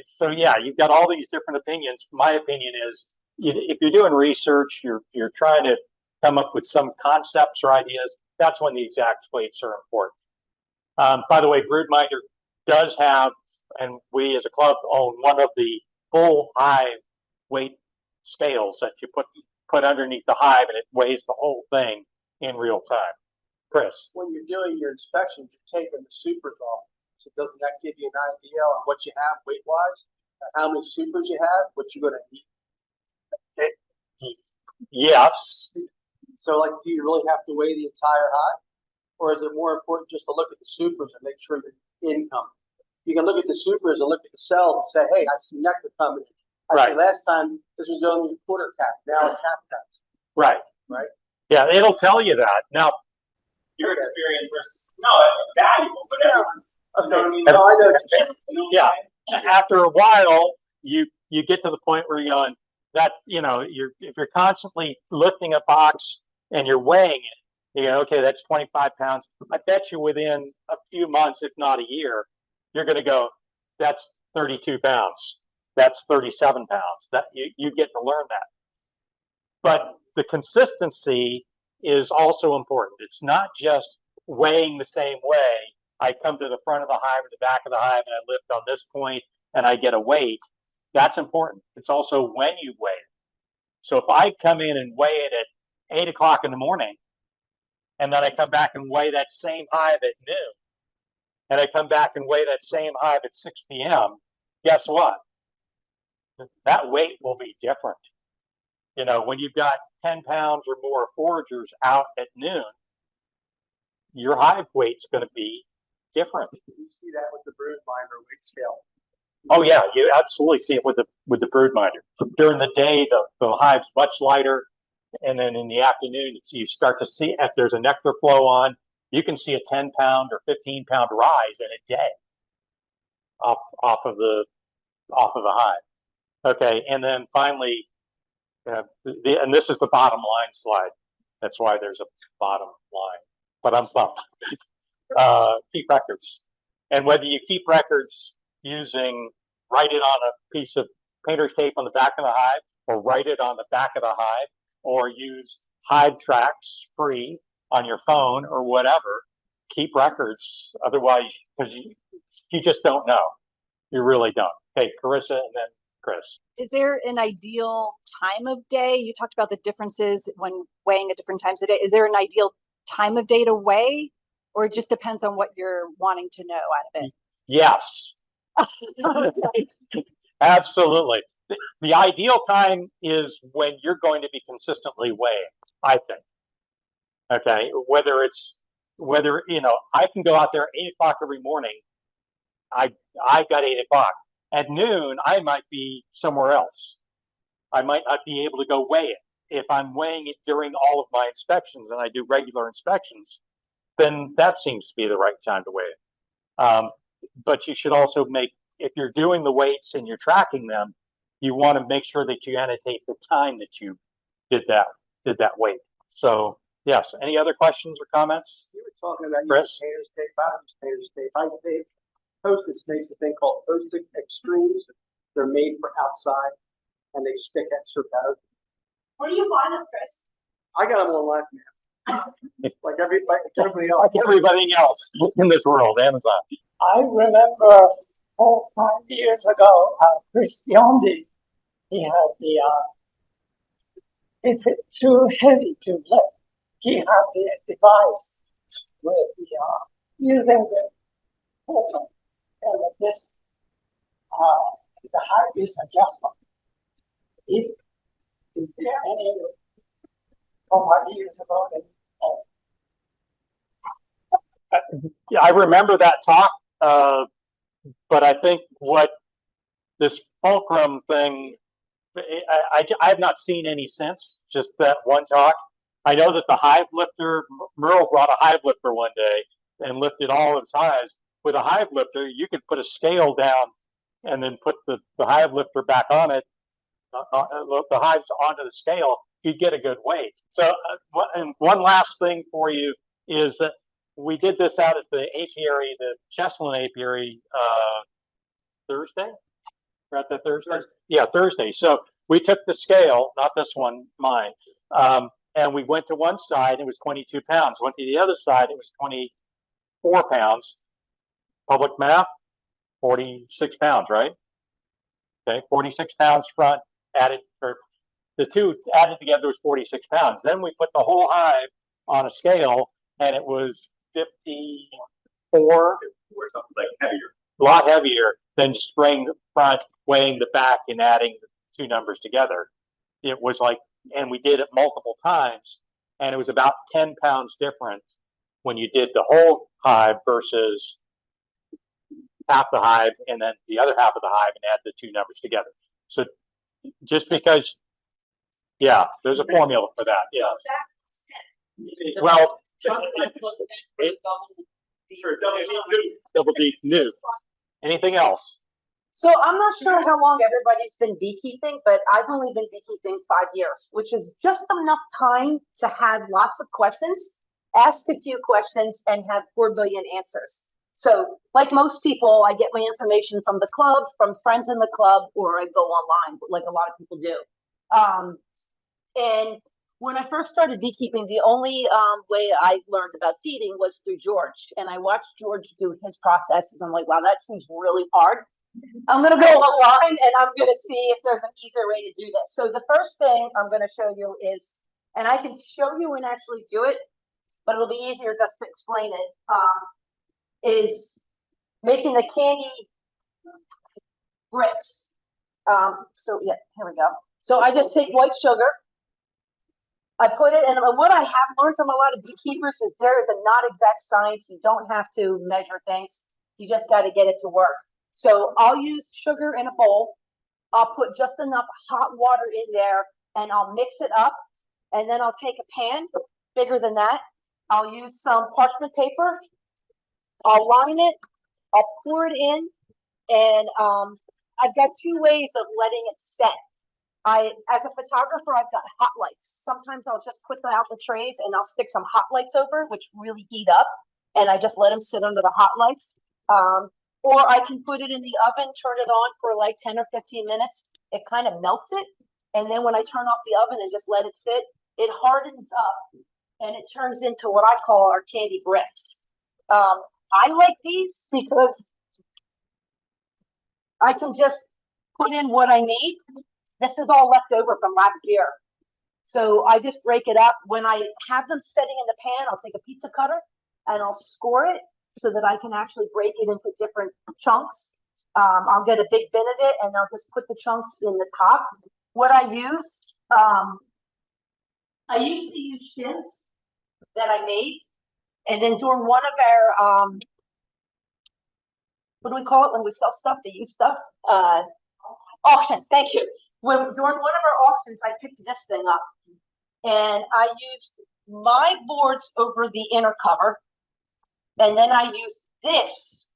S6: So yeah, you've got all these different opinions. My opinion is, if you're doing research, you're trying to come up with some concepts or ideas. That's when the exact weights are important. By the way, Broodminder does have, and we as a club own one of the full hive weight scales that you put underneath the hive, and it weighs the whole thing in real time. Chris.
S7: When you're doing your inspections, you're taking the supers off. So doesn't that give you an idea on what you have weight-wise? How many supers you have, what you're going to need?
S6: Yes.
S7: So, like, do you really have to weigh the entire hive? Or is it more important just to look at the supers and make sure your income? You can look at the supers and look at the cells and say, hey, I see nectar coming in.
S6: Right.
S7: Last time, this was only a quarter cap. Now it's half cap.
S6: Right.
S7: Right.
S6: Yeah, it'll tell you that. Now,
S3: Your experience versus valuable, but everyone's.
S7: No, I know what you're saying.
S6: yeah, after a while, you get to the point where you're going, that, if you're constantly lifting a box and you're weighing it, okay, that's 25 pounds. I bet you within a few months, if not a year, you're going to go, that's 32 pounds. That's 37 pounds. That you get to learn that. But the consistency is also important. It's not just weighing the same way. I come to the front of the hive or the back of the hive and I lift on this point and I get a weight. That's important. It's also when you weigh it. So if I come in and weigh it at 8 o'clock in the morning, and then I come back and weigh that same hive at noon, and I come back and weigh that same hive at 6 p.m., guess what? That weight will be different. When you've got 10 pounds or more foragers out at noon, your hive weight's going to be different.
S7: You see that with the Broodminder weight scale.
S6: Oh yeah, you absolutely see it with the Broodminder. During the day, the hive's much lighter, and then in the afternoon, you start to see if there's a nectar flow on. You can see a 10-pound or 15-pound rise in a day off of the hive. Okay, and then finally, and this is the bottom line slide. That's why there's a bottom line. But I'm bummed. Keep records, and whether you keep records using write it on a piece of painter's tape on the back of the hive, or write it on the back of the hive, or use Hive Tracks free on your phone or whatever, keep records. Otherwise, because you just don't know. You really don't. Okay, Carissa and then Chris.
S5: Is there an ideal time of day? You talked about the differences when weighing at different times of day. Is there an ideal time of day to weigh, or it just depends on what you're wanting to know out of it?
S6: Yes. Absolutely. The ideal time is when you're going to be consistently weighing, I think. Okay, whether I can go out there 8 o'clock every morning. I've got 8 o'clock. At noon, I might be somewhere else. I might not be able to go weigh it. If I'm weighing it during all of my inspections and I do regular inspections, then that seems to be the right time to weigh it. But you should also if you're doing the weights and you're tracking them, you want to make sure that you annotate the time that you did that weight. So yes, any other questions or comments?
S7: You were talking about
S6: Chris?
S7: painter's tape, painter's tape. I tape. Post-its makes a thing called post-it extremes. They're made for outside, and they stick extra better.
S1: Where do you find them, Chris?
S7: I got them online, man. Like everybody else.
S6: like everything else in this world, Amazon.
S8: I remember 4 or 5 years ago, Chris Biondi, he had the, if it's too heavy to lift, he had the device with the, using the photo and this, the height is adjustable. Is there any, 4 years ago,
S6: Yeah, I remember that talk, but I think what this fulcrum thing, I have not seen any since, just that one talk. I know that the hive lifter, Merle brought a hive lifter one day and lifted all of his hives. With a hive lifter, you could put a scale down and then put the hive lifter back on it, the hives onto the scale, you'd get a good weight. So, and one last thing for you is that we did this out at the apiary, the Cheslin apiary, Thursday? We're at the Thursday? Yeah, Thursday. So we took the scale, not this one, mine, and we went to one side, it was 22 pounds. Went to the other side, it was 24 pounds. Public math, 46 pounds, right? Okay, 46 pounds front, added, or the two added together was 46 pounds. Then we put the whole hive on a scale, and it was 54,
S3: Or something like heavier.
S6: a lot heavier than spraying the front, weighing the back, and adding the two numbers together. It was like, and we did it multiple times, and it was about 10 pounds different when you did the whole hive versus half the hive and then the other half of the hive and add the two numbers together. So just because, yeah, there's a formula for that. Yeah. Well, double D new. Anything else?
S4: So I'm not sure how long everybody's been beekeeping, but I've only been beekeeping 5 years, which is just enough time to have lots of questions, ask a few questions, and have 4 billion answers. So like most people, I get my information from the club, from friends in the club, or I go online, like a lot of people do. And when I first started beekeeping, the only way I learned about feeding was through George. And I watched George do his processes. I'm like, wow, that seems really hard. I'm going to go online and I'm going to see if there's an easier way to do this. So the first thing I'm going to show you is, and I can show you and actually do it, but it'll be easier just to explain it, is making the candy bricks. So yeah, here we go. So I just take white sugar. I put it, and what I have learned from a lot of beekeepers is there is a not exact science. You don't have to measure things. You just got to get it to work. So I'll use sugar in a bowl. I'll put just enough hot water in there and I'll mix it up. And then I'll take a pan bigger than that. I'll use some parchment paper. I'll line it. I'll pour it in. And I've got 2 ways of letting it set. As a photographer, I've got hot lights. Sometimes I'll just put out the trays and I'll stick some hot lights over, which really heat up. And I just let them sit under the hot lights. Or I can put it in the oven, turn it on for like 10 or 15 minutes. It kind of melts it. And then when I turn off the oven and just let it sit, it hardens up and it turns into what I call our candy bricks. I like these because I can just put in what I need. This is all left over from last year. So I just break it up. When I have them setting in the pan, I'll take a pizza cutter and I'll score it so that I can actually break it into different chunks. I'll get a big bin of it and I'll just put the chunks in the top. What I use, I used to use shivs that I made. And then during one of our, what do we call it when we sell stuff, they use stuff? Auctions, thank you. During one of our auctions, I picked this thing up. And I used my boards over the inner cover. And then I used this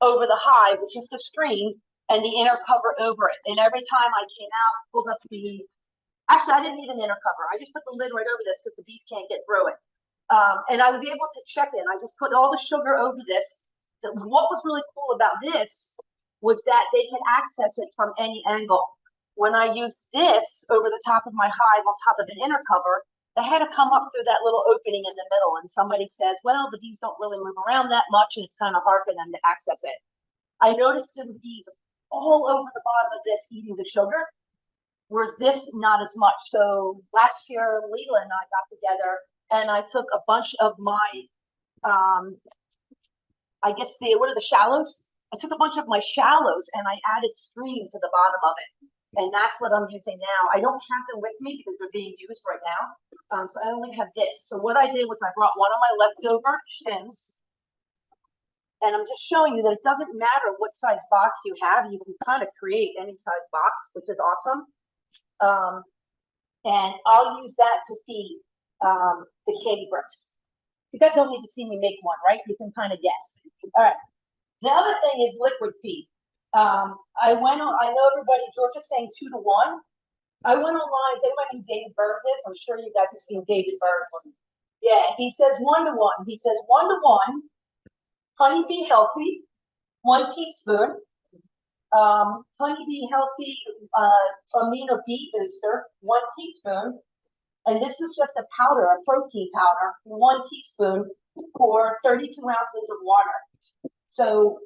S4: over the hive, which is the screen, and the inner cover over it. And every time I came out, pulled up actually, I didn't need an inner cover. I just put the lid right over this because the bees can't get through it. And I was able to check in. I just put all the sugar over this. What was really cool about this was that they can access it from any angle. When I use this over the top of my hive on top of an inner cover, they had to come up through that little opening in the middle, and somebody says, well, the bees don't really move around that much, and it's kind of hard for them to access it. I noticed the bees all over the bottom of this eating the sugar, whereas this not as much. So last year, Leela and I got together, and I took a bunch of my, I guess what are the shallows? I took a bunch of my shallows and I added stream to the bottom of it. And that's what I'm using now. I don't have them with me because they're being used right now. So I only have this. So what I did was I brought one of my leftover shims. And I'm just showing you that it doesn't matter what size box you have. You can kind of create any size box, which is awesome. And I'll use that to feed the candy bricks. You guys don't need to see me make one, right? You can kind of guess. All right. The other thing is liquid feed. I know everybody, George is saying 2 to 1. I went online. Does anybody know who David Burns is? I'm sure you guys have seen David Burns. Yeah, he says 1 to 1. He says 1 to 1. Honeybee healthy, 1 teaspoon. Honeybee healthy amino bee booster, 1 teaspoon. And this is just a powder, a protein powder, 1 teaspoon for 32 ounces of water. So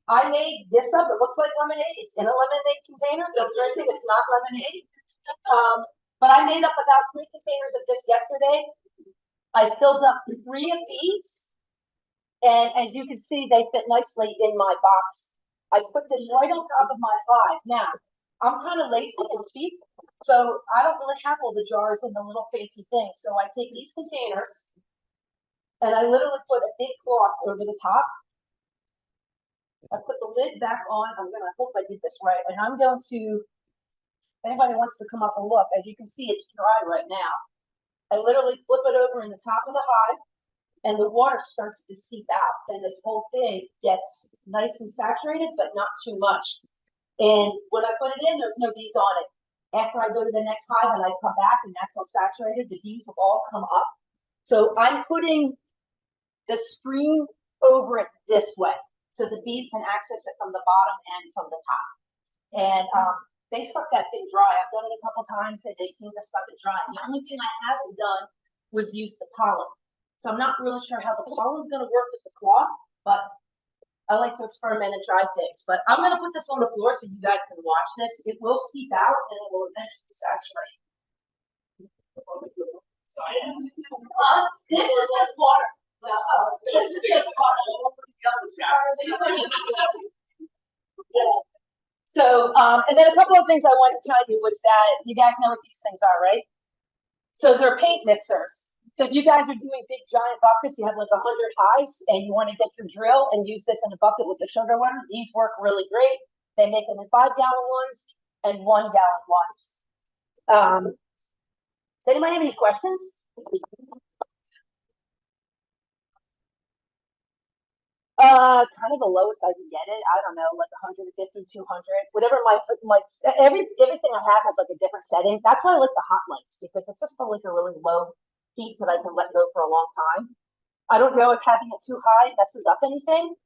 S4: I made this up. It looks like lemonade. It's in a lemonade container. Don't drink it. It's not lemonade. But I made up about 3 containers of this yesterday. I filled up 3 of these. And as you can see, they fit nicely in my box. I put this right on top of my hive. Now, I'm kind of lazy and cheap, so I don't really have all the jars and the little fancy things. So I take these containers, and I literally put a big cloth over the top. I put the lid back on. I hope I did this right. And I'm going to, if anybody wants to come up and look, as you can see, it's dry right now. I literally flip it over in the top of the hive, and the water starts to seep out, and this whole thing gets nice and saturated, but not too much. And when I put it in, there's no bees on it. After I go to the next hive and I come back and that's all saturated, the bees have all come up. So I'm putting the screen over it this way, so the bees can access it from the bottom and from the top. And they suck that thing dry. I've done it a couple times and they seem to suck it dry. The only thing I haven't done was use the pollen. So I'm not really sure how the pollen is going to work with the cloth, but I like to experiment and try things. But I'm going to put this on the floor so you guys can watch this. It will seep out and it will eventually saturate. This is just water. This is just water. So, and then a couple of things I wanted to tell you was that you guys know what these things are, right? So they're paint mixers. So if you guys are doing big giant buckets, you have like 100 hives and you want to get your drill and use this in a bucket with the sugar water, these work really great. They make them in 5-gallon ones and 1-gallon ones. Does anybody have any questions? Kind of the lowest I can get it. I don't know, like 150, 200, whatever everything I have has like a different setting. That's why I like the hot lights, because it's just for like a really low heat that I can let go for a long time. I don't know if having it too high messes up anything.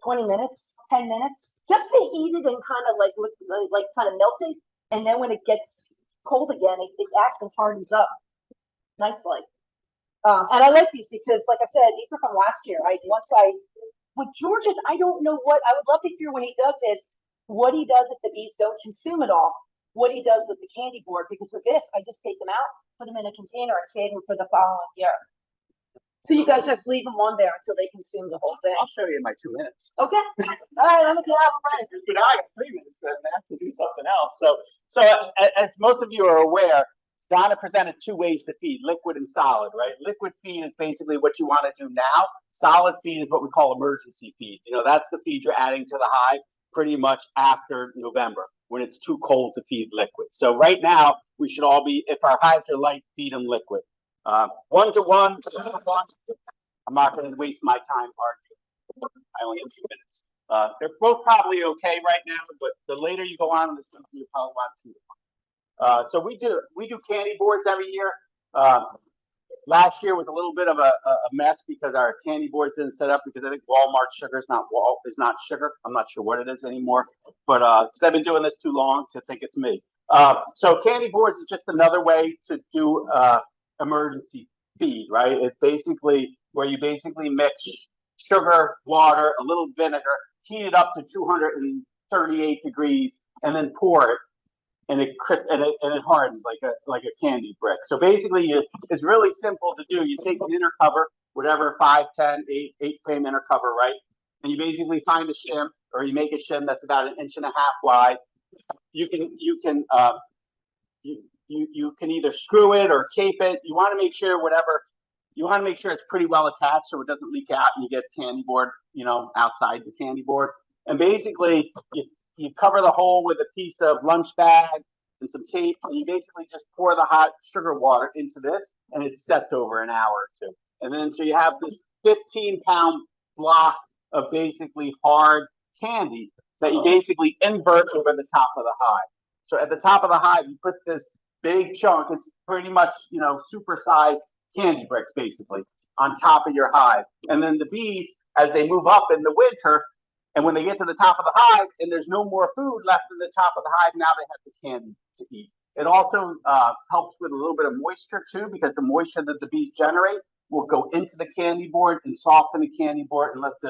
S4: 20 minutes, 10 minutes, just to heat it and kind of like kind of melt it. And then when it gets cold again, it actually hardens up nicely. And I like these because, like I said, these are from last year. With George's, I don't know what, I would love to hear when he does this, what he does if the bees don't consume it all, what he does with the candy board, because with this, I just take them out, put them in a container and save them for the following year. So you guys just leave them on there until they consume the whole thing.
S2: I'll show you in my 2 minutes.
S4: Okay. All right, I'm gonna get out of running.
S2: But I got 3 minutes to ask to do something else. So as most of you are aware, Donna presented 2 ways to feed, liquid and solid, right? Liquid feed is basically what you want to do now. Solid feed is what we call emergency feed. You know, that's the feed you're adding to the hive pretty much after November, when it's too cold to feed liquid. So right now, we should all be, if our hives are light, feed them liquid. 1 to 1. I'm not going to waste my time arguing. I only have 2 minutes. They're both probably okay right now, but the later you go on in the season, you probably want 2 to 1. So we do candy boards every year. Last year was a little bit of a mess because our candy boards didn't set up, because I think Walmart sugar is not sugar. I'm not sure what it is anymore, but because I've been doing this too long to think it's me. So candy boards is just another way to do emergency feed, right? It's basically where you basically mix sugar, water, a little vinegar, heat it up to 238 degrees, and then pour it, and it hardens like a candy brick. So basically, it's really simple to do. You take an inner cover, whatever 5, 10, 8 frame inner cover, right? And you basically find a shim, or you make a shim that's about 1.5 inches wide. You can either screw it or tape it. You want to make sure it's pretty well attached so it doesn't leak out and you get candy board, outside the candy board. And basically you cover the hole with a piece of lunch bag and some tape, and you basically just pour the hot sugar water into this, and it sets over an hour or two. And then so you have this 15-pound block of basically hard candy that you basically invert over the top of the hive. So at the top of the hive, you put this big chunk. It's pretty much, supersized candy bricks, basically, on top of your hive. And then the bees, as they move up in the winter, and when they get to the top of the hive and there's no more food left in the top of the hive, now they have the candy to eat. It also helps with a little bit of moisture, too, because the moisture that the bees generate will go into the candy board and soften the candy board and let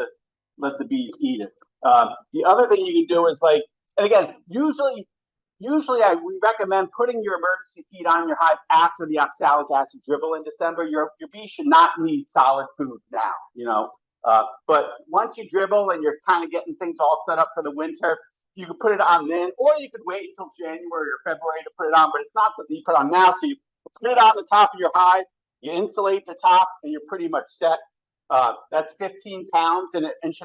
S2: the bees eat it. The other thing you can do is and again, usually we recommend putting your emergency feed on your hive after the oxalic acid dribble in December. Your bees should not need solid food now, but once you dribble and you're kind of getting things all set up for the winter, you can put it on then, or you could wait until January or February to put it on, but it's not something you put on now. So you put it on the top of your hive, you insulate the top, and you're pretty much set. That's 15 pounds in 1.5 inch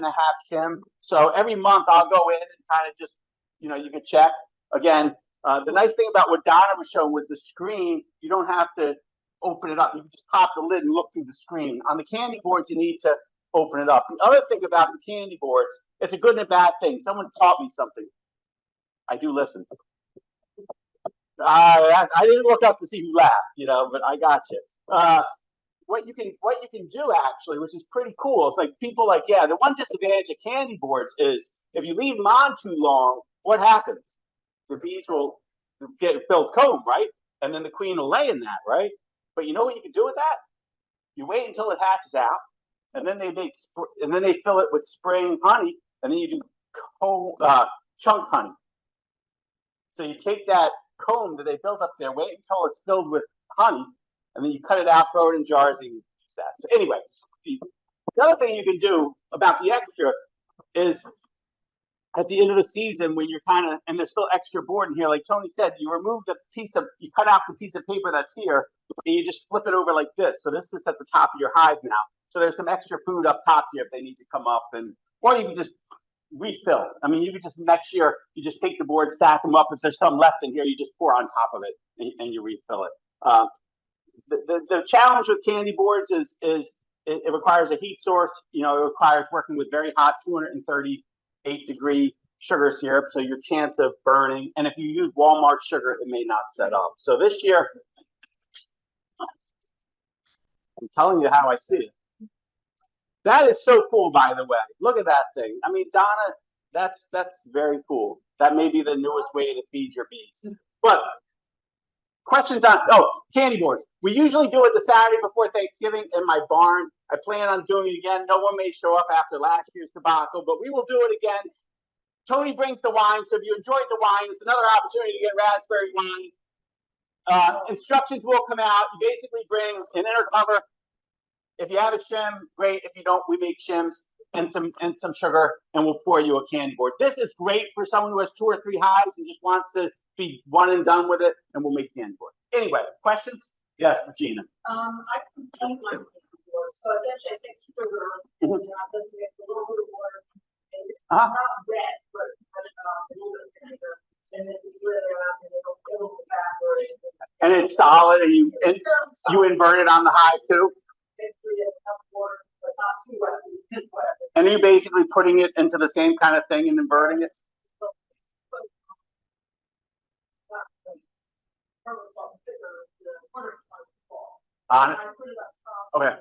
S2: shim. So every month I'll go in and kind of just, you can check. Again, the nice thing about what Donna was showing with the screen, you don't have to open it up. You can just pop the lid and look through the screen. On the candy boards, you need to open it up. The other thing about the candy boards, it's a good and a bad thing. Someone taught me something. I do listen. I didn't look up to see who laughed, but I got you. What you can do actually, which is pretty cool, it's like people the one disadvantage of candy boards is if you leave them on too long, what happens? The bees will build comb, right? And then the queen will lay in that, right? But you know what you can do with that? You wait until it hatches out, and then they fill it with spring honey, and then you do chunk honey. So you take that comb that they built up there, wait until it's filled with honey, and then you cut it out, throw it in jars, and you use that. So anyway, the other thing you can do about the extra is at the end of the season when you're and there's still extra board in here, like Tony said, you cut out the piece of paper that's here, and you just flip it over like this. So this sits at the top of your hive now. So there's some extra food up top here if they need to come up, or you can just refill. I mean, you could just next year, you just take the board, stack them up. If there's some left in here, you just pour on top of it and you refill it. The challenge with candy boards is it requires a heat source. It requires working with very hot 238-degree sugar syrup, so your chance of burning. And if you use Walmart sugar, it may not set up. So this year, I'm telling you how I see it. That is so cool, by the way. Look at that thing. I mean, Donna, that's very cool. That may be the newest way to feed your bees. But questions on candy boards. We usually do it the Saturday before Thanksgiving in my barn. I plan on doing it again. No one may show up after last year's debacle, but we will do it again. Tony brings the wine, so if you enjoyed the wine, it's another opportunity to get raspberry wine. Instructions will come out. You basically bring an inner cover. If you have a shim, great. If you don't, we make shims and some sugar, and we'll pour you a candy board. This is great for someone who has 2 or 3 hives and just wants to be one and done with it, and we'll make candy board. Anyway, questions? Yes, Regina.
S1: I complained my before, so essentially I take sugar, and just mix a little bit of water, and it's not red, but a little bit of vinegar, and then you let it out, and it'll evaporate.
S2: And it's solid, and you invert it on the hive too. And you're basically putting it into the same kind of thing and inverting it. On it? Okay.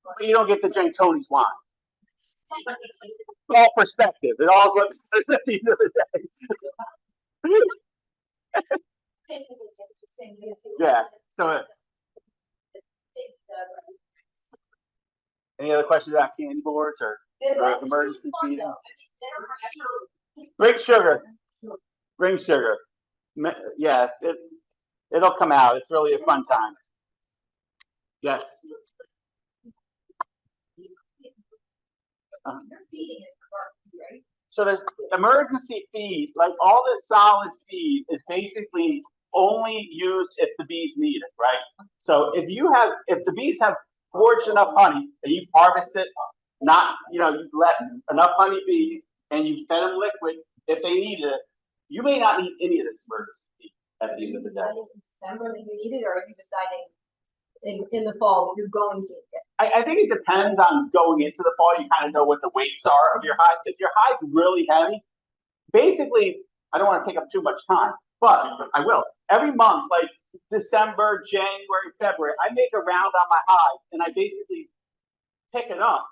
S2: But you don't get to drink Tony's wine. all perspective. It all looks at the end of the day.
S1: Basically, it's the same as you-
S2: Yeah, so any other questions about candy boards or emergency feeding? Bring sugar. Bring sugar. Yeah, it'll come out. It's really a fun time. Yes. So there's emergency feed, like all this solid feed is basically only used if the bees need it, right? So if the bees have foraged enough honey and you've harvested, not, you've let enough honey be and you've fed them liquid, if they need it, you may not need any of this emergency feed at the end of the day.
S1: December that you need it, or are you deciding in the fall that you're going to get?
S2: I think it depends on going into the fall. You kind of know what the weights are of your hives. If your hive's really heavy, basically, I don't want to take up too much time, but I will. Every month, like December, January, February, I make a round on my hive and I basically pick it up.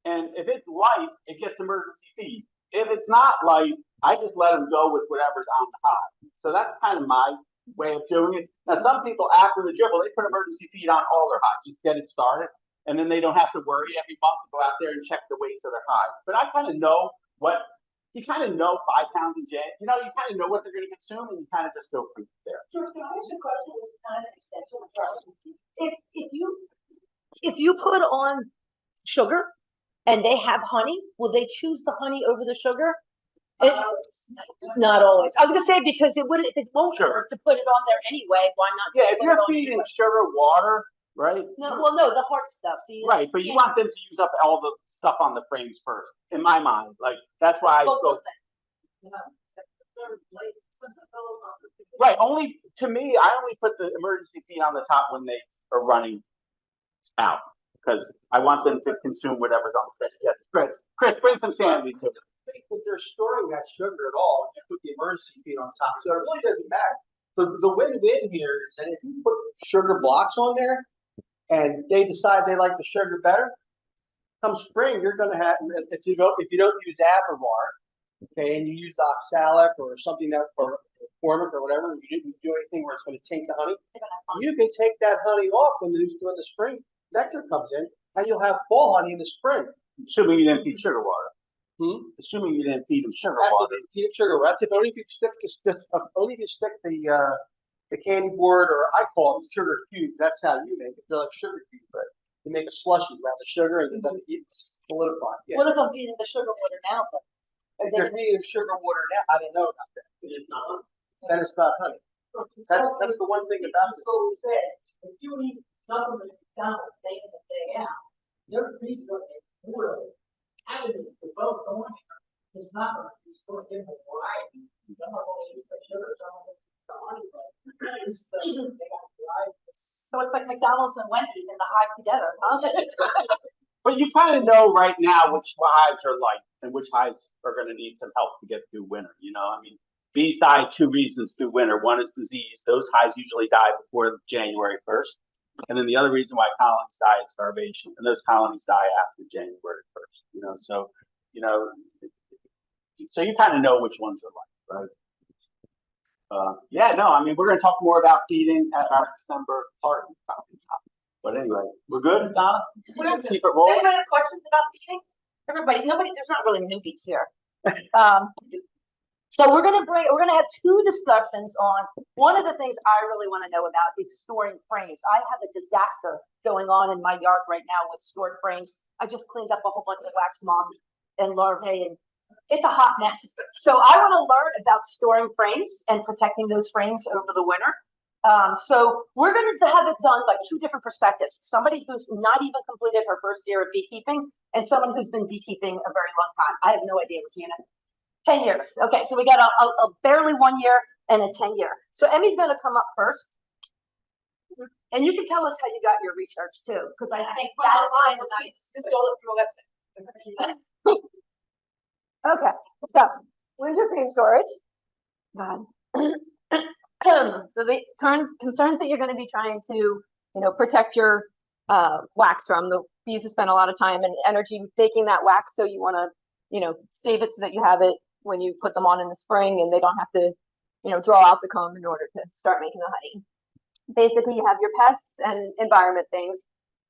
S2: And if it's light, it gets emergency feed. If it's not light, I just let them go with whatever's on the hive. So that's kind of my way of doing it. Now, some people after the dribble, they put emergency feed on all their hives, just get it started. And then they don't have to worry every month to go out there and check the weights of their hives. But I kind of know you kind of know 5 pounds in Jan, you kind of know what they're going to consume and you kind of just go from there.
S1: George, can I ask you a question? This is kind of an extension of Charles.
S4: If you put on sugar and they have honey, will they choose the honey over the sugar? Not always. I was gonna say, because if it won't
S2: Sure.
S4: hurt to put it on there anyway, why not?
S2: Yeah,
S4: just
S2: if
S4: put
S2: you're
S4: it on
S2: feeding
S4: anyway?
S2: sugar water, right?
S4: No, the hard stuff.
S2: Right, but you want them to use up all the stuff on the frames first, in my mind. Like, that's why I go. Right, to me, I only put the emergency feed on the top when they are running out, because I want them to consume whatever's on the station. Yeah, Chris, bring some sanity to it.
S7: If they're storing that sugar at all, you put the emergency feed on top, so it really doesn't matter. The win-win here is that if you put sugar blocks on there and they decide they like the sugar better, come spring, you're gonna have, if you don't use Aprovar, okay, and you use oxalic or something or formic or whatever, and you didn't do anything where it's gonna taint the honey, you can take that honey off when the spring nectar comes in, and you'll have fall honey in the spring.
S2: Assuming you didn't feed sugar water. Assuming you didn't feed them sugar water.
S7: Feed them sugar. That's if only if you stick the candy board, or I call them sugar cubes. That's how you make it. They're like sugar cubes, but you make a slushy around the sugar and then it solidifies. Yeah.
S4: What if I'm feeding the sugar water now?
S7: If they're feeding sugar water now, I don't know about that. It is not honey. Then it's not honey. That's the one thing about it.
S1: So we said, if you eat nothing but McDonald's day in and day out, your bees are really additive to both the morning. It's not going to be so different variety. You don't want to eat the sugar, some of the honey, but it's they got variety.
S4: So it's like McDonald's and Wendy's in the hive together, huh?
S2: But you kind of know right now which hives are light and which hives are going to need some help to get through winter. I mean, bees die 2 reasons through winter. One is disease. Those hives usually die before January 1st. And then the other reason why colonies die is starvation. And those colonies die after January 1st. So you kind of know which ones are light, right? I mean, we're going to talk more about feeding at our December party. But anyway, we're good, Donna? Keep it rolling.
S4: Anybody have questions about feeding? There's not really newbies here. So we're gonna have 2 discussions on, one of the things I really want to know about is storing frames. I have a disaster going on in my yard right now with stored frames. I just cleaned up a whole bunch of wax moths and larvae, and it's a hot mess. So I want to learn about storing frames and protecting those frames over the winter. So we're going to have it done by 2 different perspectives. Somebody who's not even completed her first year of beekeeping and someone who's been beekeeping a very long time. I have no idea, Regina. 10 years. Okay, so we got a barely 1 year and a 10-year. So Emmy's going to come up first. And you can tell us how you got your research too, because I think that is kind of nice.
S1: Stole it from a website.
S4: Okay, so where's your frame storage? God. So the concerns that you're going to be trying to, protect your wax from, the bees have spent a lot of time and energy making that wax, so you want to,
S9: save it so that you have it when you put them on in the spring and they don't have to, draw out the comb in order to start making the honey. Basically, you have your pests and environment things.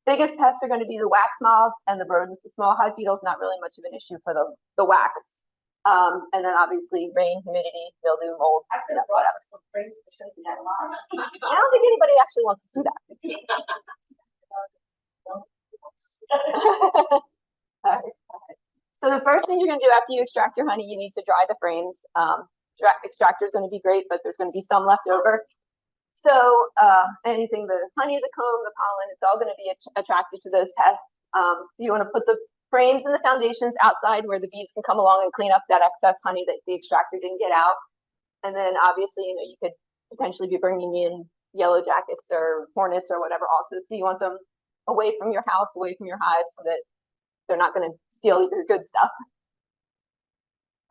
S9: Biggest pests are going to be the wax moths and the rodents. The small hive beetles, not really much of an issue for the wax. And then obviously rain, humidity, mildew, mold.
S1: I could have brought up some things because we had a lot.
S9: I don't think anybody actually wants to see that. All right. So the first thing you're going to do after you extract your honey, you need to dry the frames. Extractor is going to be great, but there's going to be some left over. So anything, the honey, the comb, the pollen, it's all going to be attracted to those pests. You want to put the frames and the foundations outside where the bees can come along and clean up that excess honey that the extractor didn't get out. And then obviously, you could potentially be bringing in yellow jackets or hornets or whatever also. So you want them away from your house, away from your hive, so that they're not going to steal your good stuff.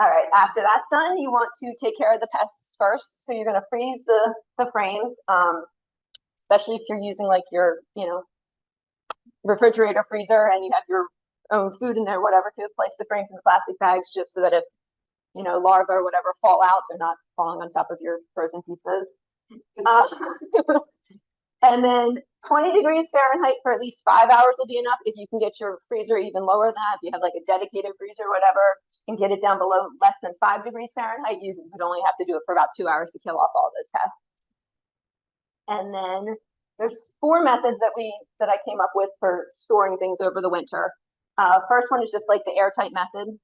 S9: All right, after that's done, you want to take care of the pests first. So you're going to freeze the frames, especially if you're using like your, refrigerator freezer and you have your own food in there, whatever, to place the frames in the plastic bags just so that if, larvae or whatever fall out, they're not falling on top of your frozen pizzas. And then 20 degrees Fahrenheit for at least 5 hours will be enough. If you can get your freezer even lower than that, if you have like a dedicated freezer or whatever, and get it down below less than 5 degrees Fahrenheit, you would only have to do it for about 2 hours to kill off all those pests. And then there's 4 methods that I came up with for storing things over the winter. First one is just like the airtight method.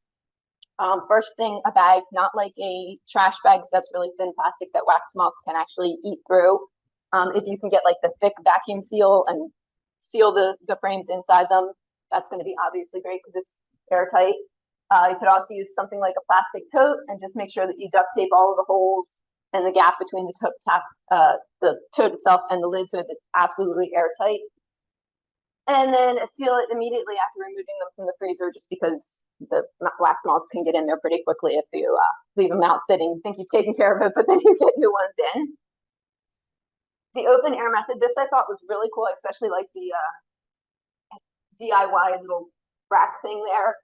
S9: First thing, a bag, not like a trash bag, because that's really thin plastic that wax moths can actually eat through. If you can get like the thick vacuum seal and seal the frames inside them, that's going to be obviously great because it's airtight. You could also use something like a plastic tote and just make sure that you duct tape all of the holes and the gap between the tote itself and the lid so that it's absolutely airtight. And then seal it immediately after removing them from the freezer, just because the wax moths can get in there pretty quickly if you leave them out sitting. Think you've taken care of it, but then you get new ones in. The open air method, this I thought was really cool, especially like the DIY little rack thing there.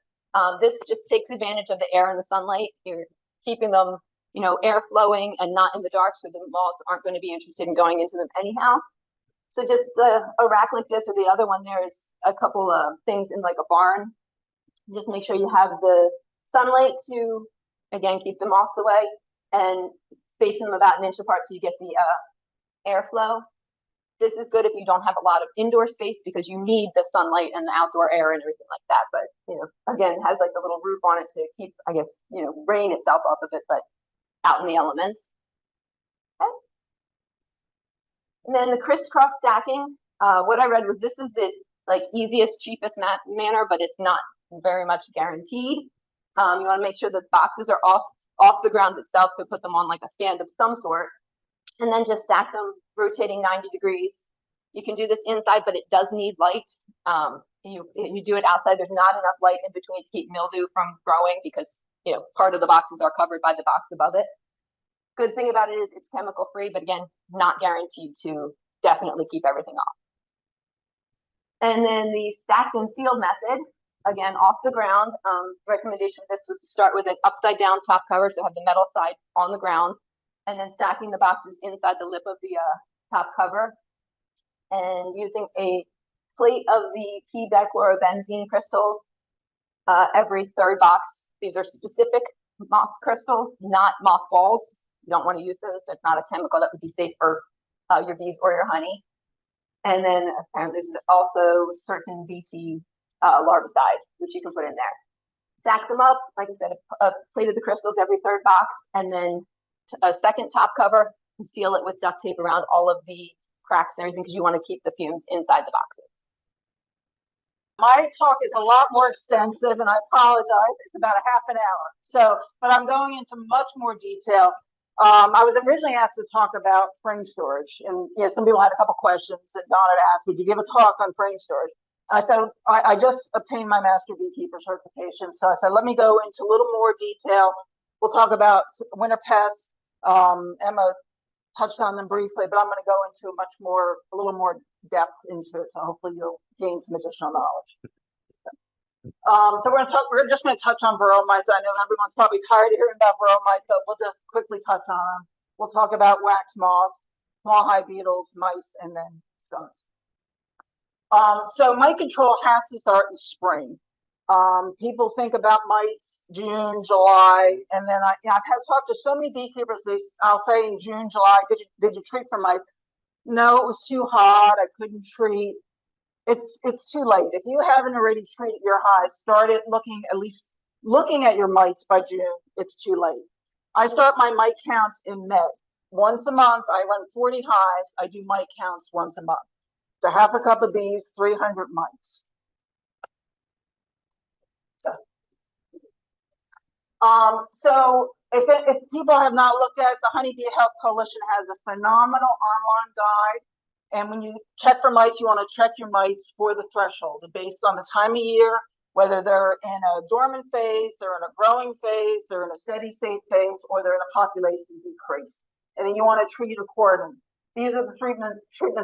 S9: This just takes advantage of the air and the sunlight. You're keeping them, air flowing and not in the dark, so the moths aren't going to be interested in going into them anyhow. So just a rack like this, or the other one there is a couple of things in like a barn. Just make sure you have the sunlight to, again, keep the moths away, and spacing them about 1 inch apart so you get the airflow. This is good if you don't have a lot of indoor space because you need the sunlight and the outdoor air and everything like that. But, again, it has like a little roof on it to keep, I guess, rain itself off of it, but out in the elements. Okay. And then the crisscross stacking, what I read was this is the easiest, cheapest manner, but it's not very much guaranteed. You want to make sure the boxes are off the ground itself, so put them on like a stand of some sort, and then just stack them, rotating 90 degrees. You can do this inside, but it does need light. You do it outside, there's not enough light in between to keep mildew from growing because part of the boxes are covered by the box above it. Good thing about it is it's chemical free, but again, not guaranteed to definitely keep everything off. And then the stacked and sealed method, again, off the ground. Recommendation of this was to start with an upside down top cover, so have the metal side on the ground, and then stacking the boxes inside the lip of the top cover, and using a plate of the p-dichlorobenzene crystals every 3rd box. These are specific moth crystals, not mothballs. You don't want to use those. That's not a chemical that would be safe for your bees or your honey. And then apparently there's also certain BT larvicide, which you can put in there. Stack them up, like I said, a plate of the crystals every 3rd box, and then a second top cover, and seal it with duct tape around all of the cracks and everything because you want to keep the fumes inside the boxes.
S10: My talk is a lot more extensive, and I apologize. It's about a half an hour. So, but I'm going into much more detail. I was originally asked to talk about frame storage, and some people had a couple questions, and Donna had asked, would you give a talk on frame storage? And I said, I just obtained my Master Beekeeper certification, so I said, let me go into a little more detail. We'll talk about winter pests. Emma touched on them briefly, but I'm going to go into a little more depth into it, so hopefully you'll gain some additional knowledge. So we're just gonna touch on varroa mites. I know everyone's probably tired of hearing about varroa mites, but we'll just quickly touch on them. We'll talk about wax moths, small hive beetles, mice, and then skunks. So mite control has to start in spring. People think about mites June, July, and then I've talked to so many beekeepers. I'll say in June, July, did you treat for mites? No, it was too hot. I couldn't treat. It's too late. If you haven't already treated your hives, started at least looking at your mites by June, it's too late. I start my mite counts in May. Once a month, I run 40 hives. I do mite counts once a month. It's a half a cup of bees, 300 mites. So if people have not looked at it, the Honeybee Health Coalition has a phenomenal online guide. And when you check for mites, you want to check your mites for the threshold based on the time of year, whether they're in a dormant phase, they're in a growing phase, they're in a steady state phase, or they're in a population decrease. And then you want to treat accordingly. These are the treatment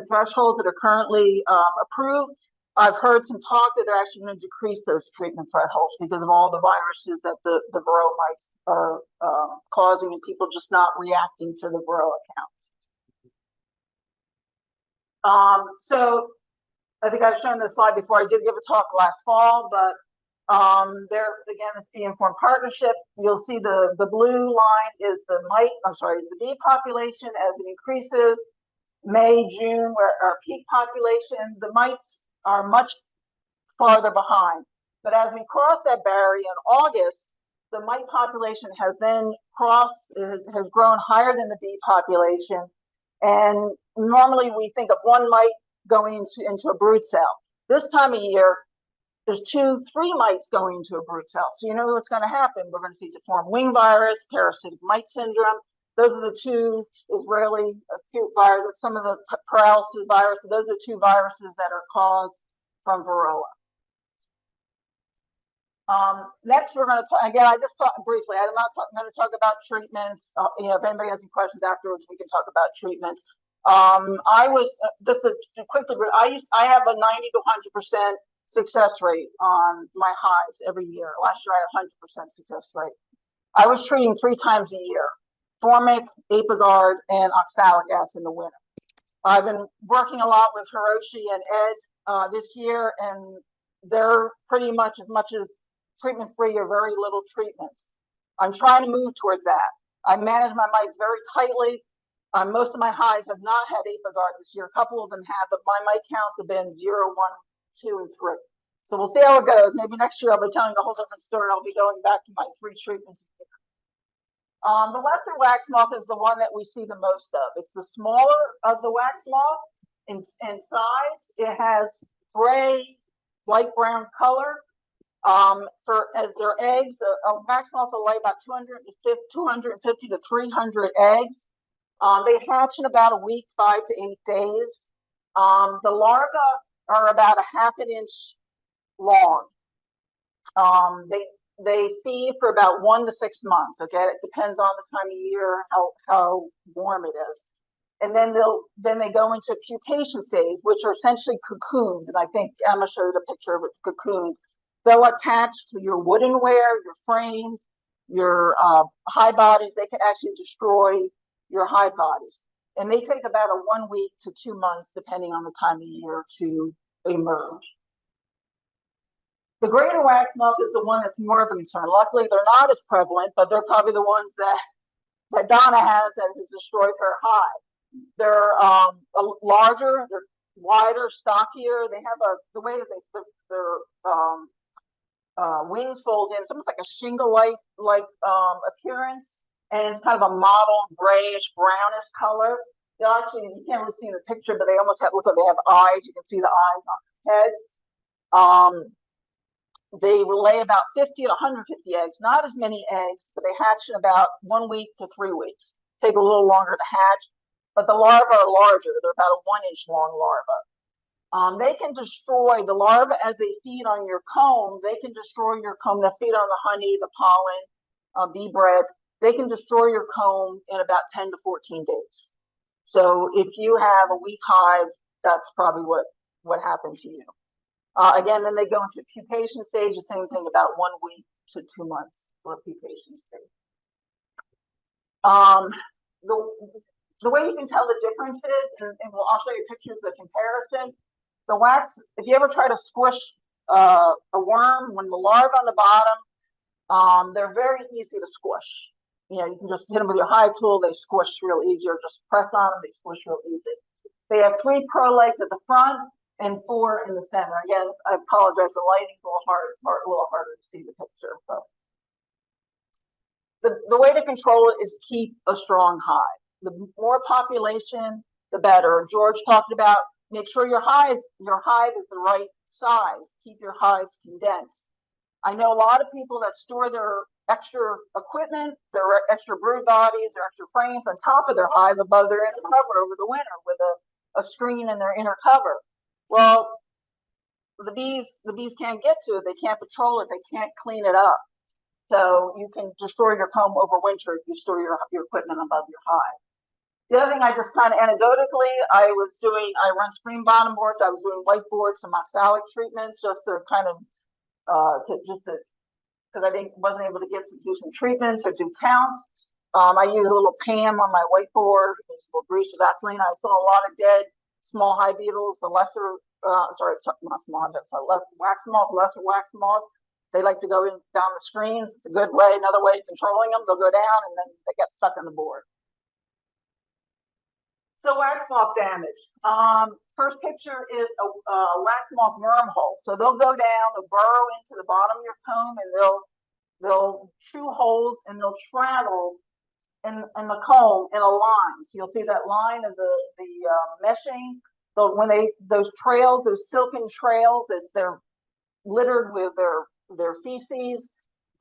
S10: thresholds that are currently approved. I've heard some talk that they're actually going to decrease those treatment thresholds because of all the viruses that the varroa mites are causing and people just not reacting to the varroa counts. So I think I've shown this slide before. I did give a talk last fall, but there again, it's the Informed Partnership. You'll see the blue line is the bee population as it increases. May, June, where our peak population, the mites are much farther behind. But as we cross that barrier in August, the mite population has then has grown higher than the bee population. And normally we think of one mite going into a brood cell. This time of year, there's 2-3 mites going into a brood cell. So you know what's going to happen. We're going to see deformed wing virus, parasitic mite syndrome. Those are the two Israeli acute viruses, some of the paralysis viruses. Those are the 2 viruses that are caused from varroa. Next, we're going to talk, again, I just talked briefly. I'm not going to talk about treatments. If anybody has any questions afterwards, we can talk about treatments. I have a 90 to 100% success rate on my hives every year. Last year, I had 100% success rate. I was treating 3 times a year, Formic, Apigard, and oxalic acid in the winter. I've been working a lot with Hiroshi and Ed this year, and they're pretty much as treatment-free or very little treatment. I'm trying to move towards that. I manage my mites very tightly. Most of my hives have not had Apigard this year. A couple of them have, but my mite counts have been 0, 1, 2, and 3. So we'll see how it goes. Maybe next year I'll be telling a whole different story. I'll be going back to my 3 treatments a year. The lesser wax moth is the one that we see the most of. It's the smaller of the wax moth in size. It has gray, light brown color. As their eggs, a wax moth will lay about 250 to 300 eggs. They hatch in about a week, 5 to 8 days. The larvae are about a ½ inch long. They feed for about 1 to 6 months. Okay, it depends on the time of year, how warm it is, and then they go into pupation stage, which are essentially cocoons. And I think I'm gonna show you the picture of cocoons. They'll attach to your woodenware, your frames, your hive bodies. They can actually destroy your hive bodies, and they take about a 1 week to 2 months, depending on the time of year, to emerge. The greater wax moth is the one that's more of a concern. Luckily, they're not as prevalent, but they're probably the ones that Donna has that has destroyed her hive. They're larger, they're wider, stockier. They have the way that their wings fold in. It's almost like a shingle-like appearance, and it's kind of a mottled grayish brownish color. You can't really see in the picture, but they almost look like they have eyes. You can see the eyes on their heads. They lay about 50 to 150 eggs, not as many eggs, but they hatch in about 1 week to 3 weeks. Take a little longer to hatch, but the larvae are larger. They're about a 1 inch long larva. They can destroy the larvae as they feed on your comb. They can destroy your comb. They feed on the honey, the pollen, bee bread. They can destroy your comb in about 10 to 14 days. So if you have a weak hive, that's probably what happened to you. Again, then they go into pupation stage, the same thing, about 1 week to 2 months for pupation stage. The way you can tell the difference is, and I'll show you pictures of the comparison. The wax, if you ever try to squish a worm, when the larvae on the bottom, they're very easy to squish. You know, you can just hit them with your hive tool, they squish real easy, or just press on them, they squish real easy. They have 3 pro legs at the front and 4 in the center. Again, I apologize, the lighting's a little harder to see the picture. But the way to control it is keep a strong hive. The more population, the better. George talked about make sure your hive is the right size. Keep your hives condensed. I know a lot of people that store their extra equipment, their extra brood bodies, their extra frames on top of their hive above their inner cover over the winter with a screen in their inner cover. Well, the bees can't get to it. They can't patrol it. They can't clean it up. So you can destroy your comb over winter if you store your equipment above your hive. The other thing I just kind of anecdotally, I run screen bottom boards. I was doing whiteboards, some oxalic treatments just to kind of, because I wasn't able to do some treatments or do counts. I use a little Pam on my whiteboard, just a little grease of Vaseline. I saw a lot of dead small hive beetles, the lesser, not small, wax moths, lesser wax moths. They like to go down the screens. It's a good way, another way of controlling them. They'll go down and then they get stuck on the board. So wax moth damage. First picture is a wax moth wormhole. So they'll go down, they'll burrow into the bottom of your comb, and they'll chew holes and they'll travel in the comb in a line. So you'll see that line of the meshing. So when those trails, those silken trails, they're littered with their feces.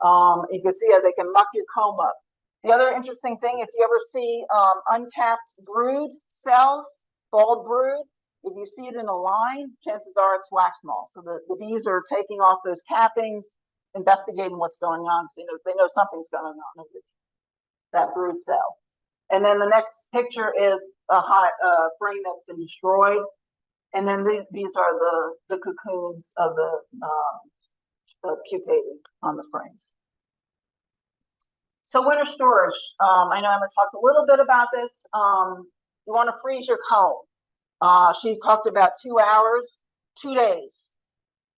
S10: You can see how they can muck your comb up. The other interesting thing, if you ever see uncapped brood cells, bald brood, if you see it in a line, chances are it's wax moths. So the bees are taking off those cappings, investigating what's going on. They know something's going on with that brood cell. And then the next picture is a frame that's been destroyed. And then these are the cocoons of the pupating on the frames. So winter storage. I know Emma talked a little bit about this. You want to freeze your comb. She's talked about 2 hours, 2 days.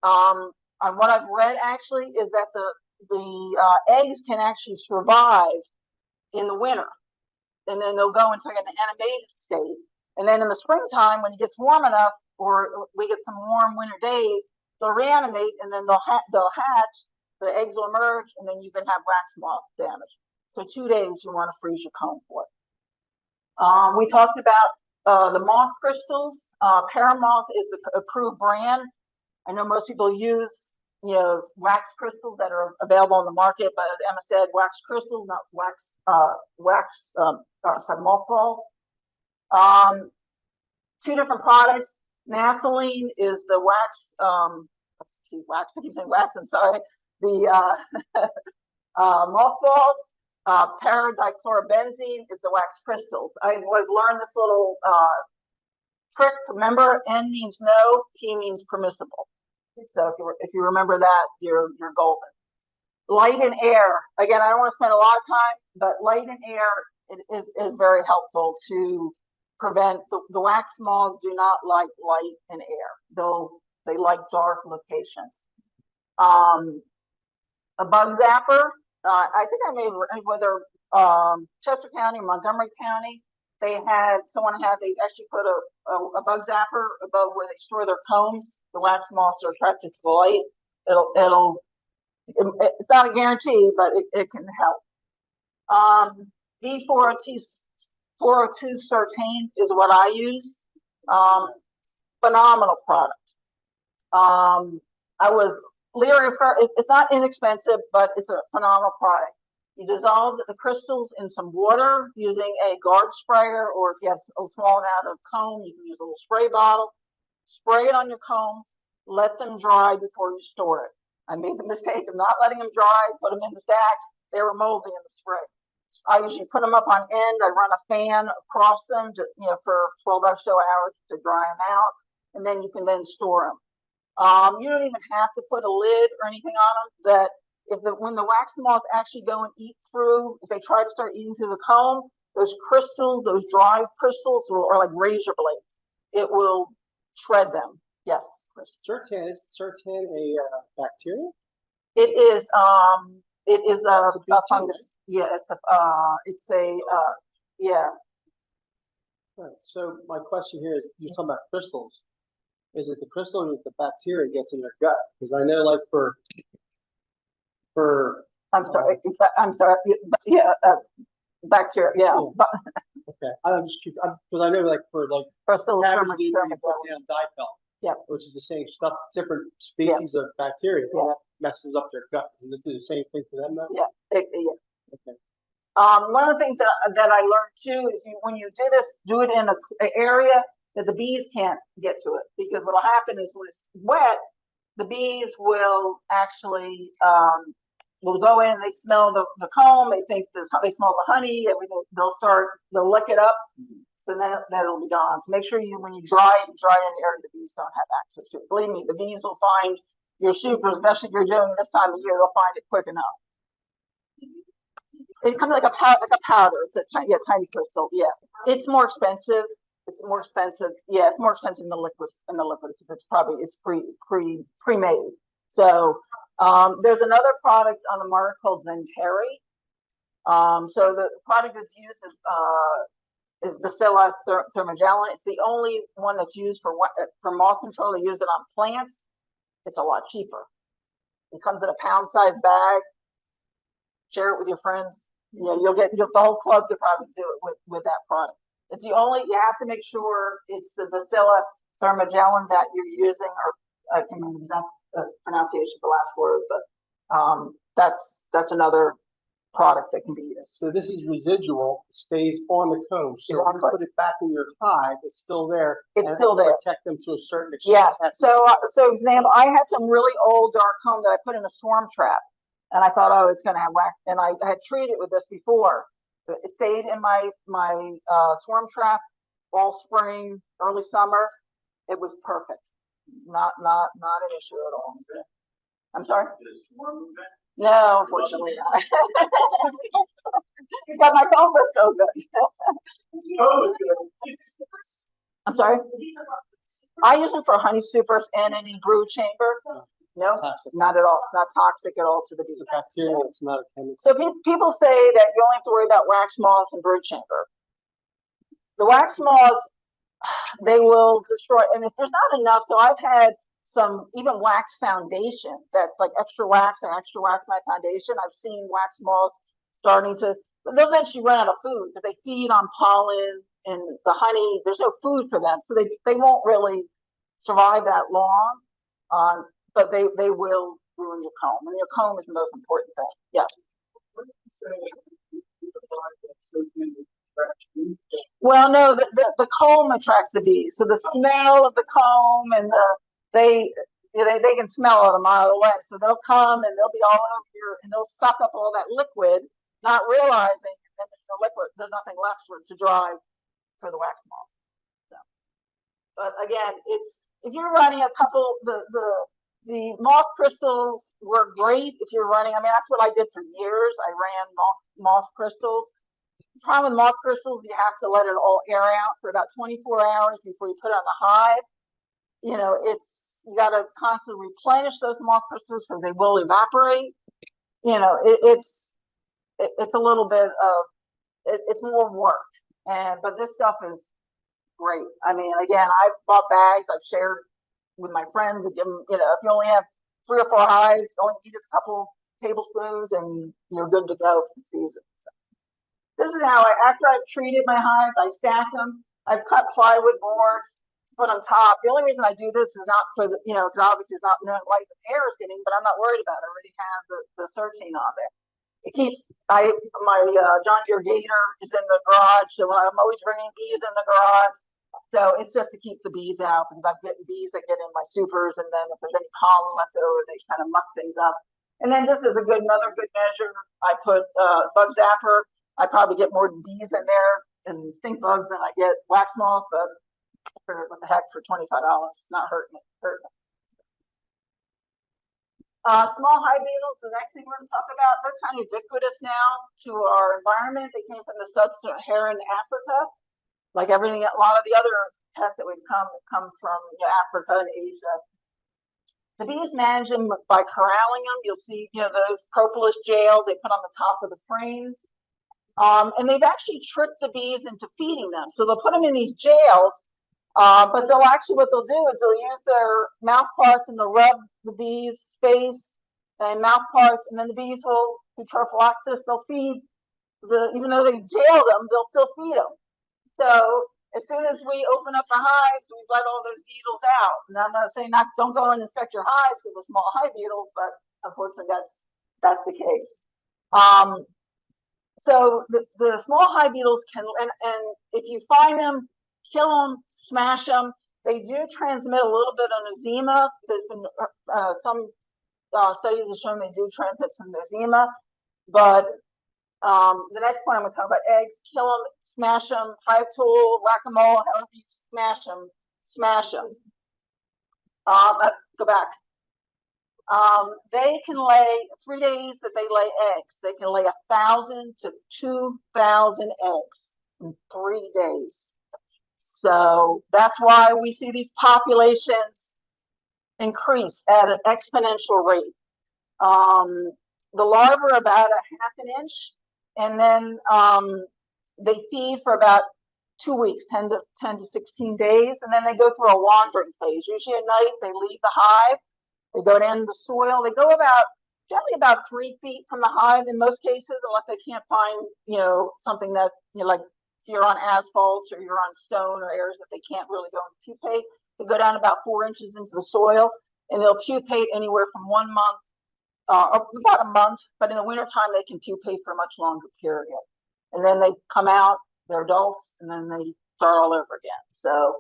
S10: And what I've read actually is that the eggs can actually survive in the winter, and then they'll go into like an animated state. And then in the springtime, when it gets warm enough, or we get some warm winter days, they'll reanimate, and then they'll hatch. The eggs will emerge, and then you can have wax moth damage. So 2 days you want to freeze your comb for. We talked about the moth crystals. Paramoth is the approved brand. I know most people use wax crystals that are available on the market, but as Emma said, wax crystals, not mothballs. 2 different products. Naphthalene is the wax. I keep saying wax. I'm sorry. The mothballs. Paradichlorobenzene is the wax crystals. I always learned this little trick. Remember, N means no, P means permissible. So if you remember that, you're golden. Light and air. Again, I don't want to spend a lot of time, but light and air is very helpful to prevent the wax moths. Do not like light and air, though they like dark locations. A bug zapper. I think I made whether Chester County or Montgomery County. They actually put a bug zapper above where they store their combs. The wax moths are attracted to the light. It's not a guarantee, but it can help. B402 Certain is what I use. Phenomenal product. It's not inexpensive, but it's a phenomenal product. You dissolve the crystals in some water using a guard sprayer, or if you have a small amount of comb, you can use a little spray bottle. Spray it on your combs. Let them dry before you store it. I made the mistake of not letting them dry, put them in the stack. They were moldy in the spray. I usually put them up on end. I run a fan across them for 12 or so hours to dry them out, and then you can store them. You don't even have to put a lid or anything on them. That when the wax moths actually go and eat through, if they try to start eating through the comb, those crystals, those dry crystals are like razor blades. It will shred them. Yes, Chris.
S7: Sertan, is Sertan a bacteria?
S10: It is a
S7: It's a big
S10: fungus. Yeah, yeah.
S7: Right. So my question here is, you're talking about crystals. Is it the crystal or the bacteria gets in your gut? Because I know, like for
S10: I'm sorry. Yeah, bacteria. Yeah.
S7: okay, I'm just because I know like for like cabbage leaf, you put down dipel,
S10: yeah,
S7: which is the same stuff, different species of bacteria, and that messes up their gut. Doesn't it do the same thing for them though?
S10: Yeah.
S7: Okay.
S10: One of the things that I learned too is when you do it in an area that the bees can't get to it, because what'll happen is when it's wet, the bees will actually will go in, they smell the comb, they think they smell the honey, everything, they'll lick it up, so then that'll be gone. So make sure when you dry it in the area the bees don't have access to it. Believe me, the bees will find your super, especially if you're doing this time of year, they'll find it quick enough. It comes like a powder. It's a tiny crystal. Yeah, it's more expensive. It's more expensive. Yeah, it's more expensive in the liquid because it's pre-made. So there's another product on the market called Zenteri. So the product that's used is Bacillus thermogeline. It's the only one that's used for moth control. They use it on plants. It's a lot cheaper. It comes in a pound-sized bag. Share it with your friends. Yeah, the whole club could probably do it with that product. It's you have to make sure it's the Bacillus thermogeline that you're using, or I can remember the pronunciation of the last word, but that's another product that can be used.
S7: So this is residual, it stays on the comb. So
S10: Exactly.
S7: when you put it back in your hive, it's still there.
S10: It's still there.
S7: Protect them to a certain extent.
S10: Yes. So example, I had some really old dark comb that I put in a swarm trap. And I thought, oh, it's going to have wax. And I had treated with this before. It stayed in my swarm trap all spring, early summer. It was perfect. Not an issue at all. I'm sorry? No, unfortunately not. But my comb was so good. I'm sorry? I use them for honey supers and any brood chamber. No,
S7: Toxic.
S10: not at all. It's not toxic at all to the bees.
S7: It's a bacteria, it's not a chemical.
S10: So people say that you only have to worry about wax moths and brood chamber. The wax moths, they will destroy, and if there's not enough, so I've had some even wax foundation that's like extra wax my foundation. I've seen wax moths starting to, they'll eventually run out of food because they feed on pollen and the honey. There's no food for them, so they won't really survive that long. But they will ruin your comb, and your comb is the most important thing. Yeah. Well, no, the comb attracts the bees. So the smell of the comb and they can smell it a mile away. So they'll come and they'll be all over and they'll suck up all that liquid, not realizing that there's no liquid, there's nothing left to dry for the wax moth. So, but again, if you're running a couple, the moth crystals were great if you're running. I mean, that's what I did for years. I ran moth crystals. The problem with moth crystals, you have to let it all air out for about 24 hours before you put it on the hive. You got to constantly replenish those moth crystals because they will evaporate. It's a little bit of, it's more work. But this stuff is great. I mean, again, I've bought bags, I've shared with my friends and give them, if you only have 3 or 4 hives, only need a couple tablespoons and you're good to go for the season. So this is how after I've treated my hives, I stack them. I've cut plywood boards to put on top. The only reason I do this is not for because obviously it's not knowing what the air is getting, but I'm not worried about it. I already have the Sertan on there. It keeps, my John Deere Gator is in the garage, so I'm always bringing bees in the garage. So it's just to keep the bees out because I've gotten bees that get in my supers, and then if there's any pollen left over, they kind of muck things up. And then just as another good measure, I put bug zapper. I probably get more bees in there and stink bugs than I get wax moths, but what the heck, for $25, it's not hurting it. Small hive beetles, the next thing we're gonna talk about, they're kind of ubiquitous now to our environment. They came from the sub-Saharan Africa. Like everything, a lot of the other pests that we've come from Africa and Asia. The bees manage them by corralling them. You'll see, those propolis jails they put on the top of the frames. And they've actually tricked the bees into feeding them. So they'll put them in these jails, but what they'll do is they'll use their mouth parts and they'll rub the bees' face and mouth parts, and then the bees will, through trophallaxis, they'll feed even though they jail them, they'll still feed them. So as soon as we open up the hives, we let all those beetles out. And I'm not saying don't go and inspect your hives because of small hive beetles, but unfortunately that's the case. So the small hive beetles can, and if you find them, kill them, smash them. They do transmit a little bit of eczema. There's been some studies have shown they do transmit some eczema, but the next point I'm going to talk about eggs. Kill them, smash them, hive tool, whack-a-mole, however you smash them, smash them. Go back. They can lay 3 days that they lay eggs. They can lay 1,000 to 2,000 eggs in 3 days. So that's why we see these populations increase at an exponential rate. The larvae are about 1/2 inch, and then they feed for about 2 weeks, 10 to 16 days, and then they go through a wandering phase. Usually at night, they leave the hive, they go down the soil, they go generally about 3 feet from the hive in most cases, unless they can't find, something that, like if you're on asphalt or you're on stone or areas that they can't really go and pupate. They go down about 4 inches into the soil, and they'll pupate anywhere from 1 month, about a month, but in the wintertime, they can pupate for a much longer period. And then they come out, they're adults, and then they start all over again. So,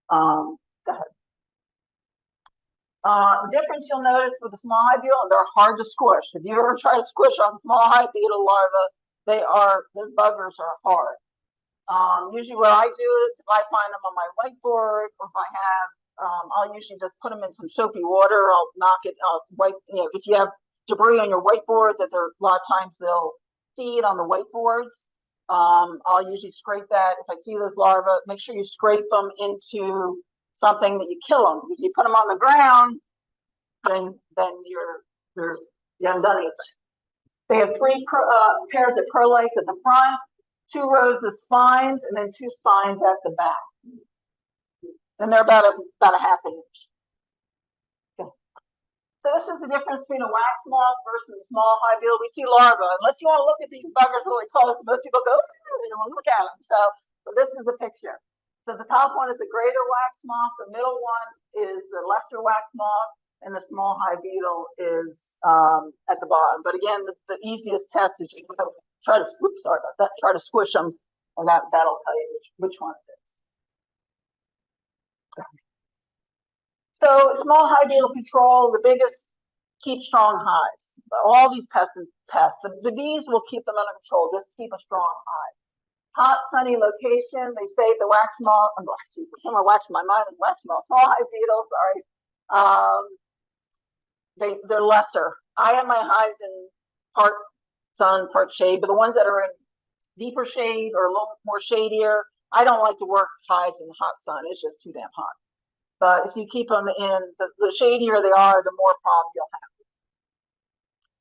S10: go ahead. The difference you'll notice with the small hive beetle, they're hard to squish. If you ever try to squish a small hive beetle larva, those buggers are hard. Usually what I do is if I find them on my whiteboard, or if I have, I'll usually just put them in some soapy water. I'll knock it, wipe, if you have debris on your whiteboard that a lot of times they'll feed on the whiteboards. I'll usually scrape that. If I see those larvae, make sure you scrape them into something that you kill them. Because if you put them on the ground, then you haven't done it. They have 3 pairs of perlites at the front, 2 rows of spines, and then 2 spines at the back. And they're about 1/2 inch. Okay. So this is the difference between a wax moth versus a small hive beetle. We see larvae. Unless you want to look at these buggers really close, most people go, they don't want to look at them. So this is the picture. So the top one is the greater wax moth. The middle one is the lesser wax moth, and the small hive beetle is at the bottom. But again, the easiest test is you try to squish them, and that'll tell you which one it is. So small hive beetle control, the biggest, keep strong hives. All these pests, the bees will keep them under control. Just keep a strong hive. Hot, sunny location. They say the wax moth. Oh, geez, I can't wax my mind. Wax moth, small hive beetles. Sorry. They're lesser. I have my hives in part sun, part shade, but the ones that are in deeper shade or a little more shadier, I don't like to work hives in hot sun. It's just too damn hot. But if you keep them in, the shadier they are, the more problem you'll have.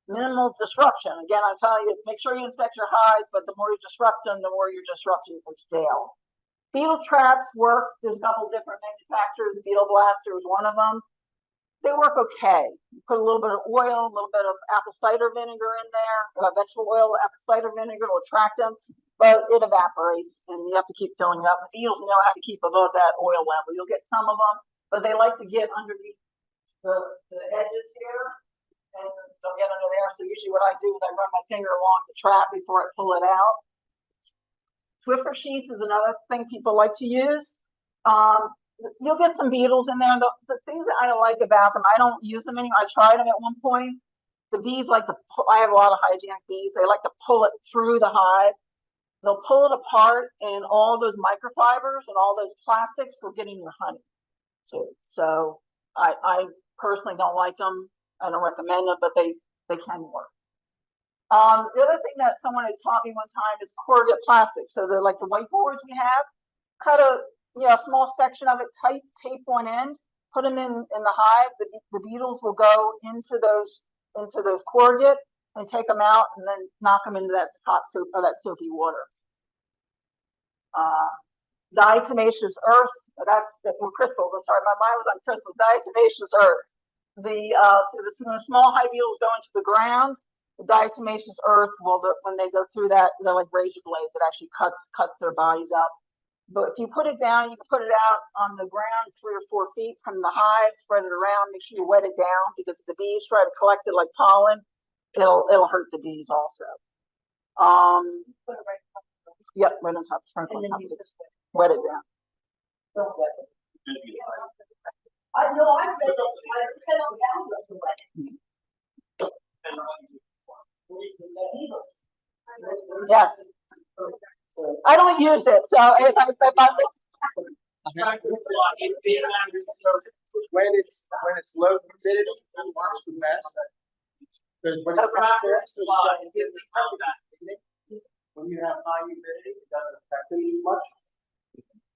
S10: Minimal disruption. Again, I'm telling you, make sure you inspect your hives, but the more you disrupt them, the more you're disrupting your jail. Beetle traps work. There's a couple different manufacturers. Beetle Blaster is one of them. They work okay. You put a little bit of oil, a little bit of apple cider vinegar in there, vegetable oil, apple cider vinegar will attract them, but it evaporates and you have to keep filling it up. The beetles know how to keep above that oil level. You'll get some of them, but they like to get underneath the edges here, and they'll get under there. So usually what I do is I run my finger along the trap before I pull it out. Twister sheets is another thing people like to use. You'll get some beetles in there. The things that I like about them, I don't use them anymore. I tried them at one point. The bees like to pull, I have a lot of hygienic bees. They like to pull it through the hive. They'll pull it apart, and all those microfibers and all those plastics will get in your honey. So I personally don't like them. I don't recommend them, but they can work. The other thing that someone had taught me one time is corrugate plastic. So they're like the whiteboards we have, cut a small section of it, tape one end, put them in the hive. The beetles will go into those corrugate and take them out, and then knock them into that hot soap or that soapy water. Diatomaceous earth. That's crystals. I'm sorry, my mind was on crystals. Diatomaceous earth. So the small hive beetles go into the ground. The diatomaceous earth will, when they go through that, they're like razor blades. It actually cuts their bodies up. But if you put it down, you can put it out on the ground 3 or 4 feet from the hive, spread it around, make sure you wet it down, because if the bees try to collect it like pollen, it'll hurt the bees also. Yep, right on top, sprinkle on top. Wet it down.
S1: Don't wet it. I know, I said on the wet it.
S10: Yes. I don't use it, so if I
S7: when it's low humidity, it works the best. Because when when you have high humidity, it doesn't affect it as much.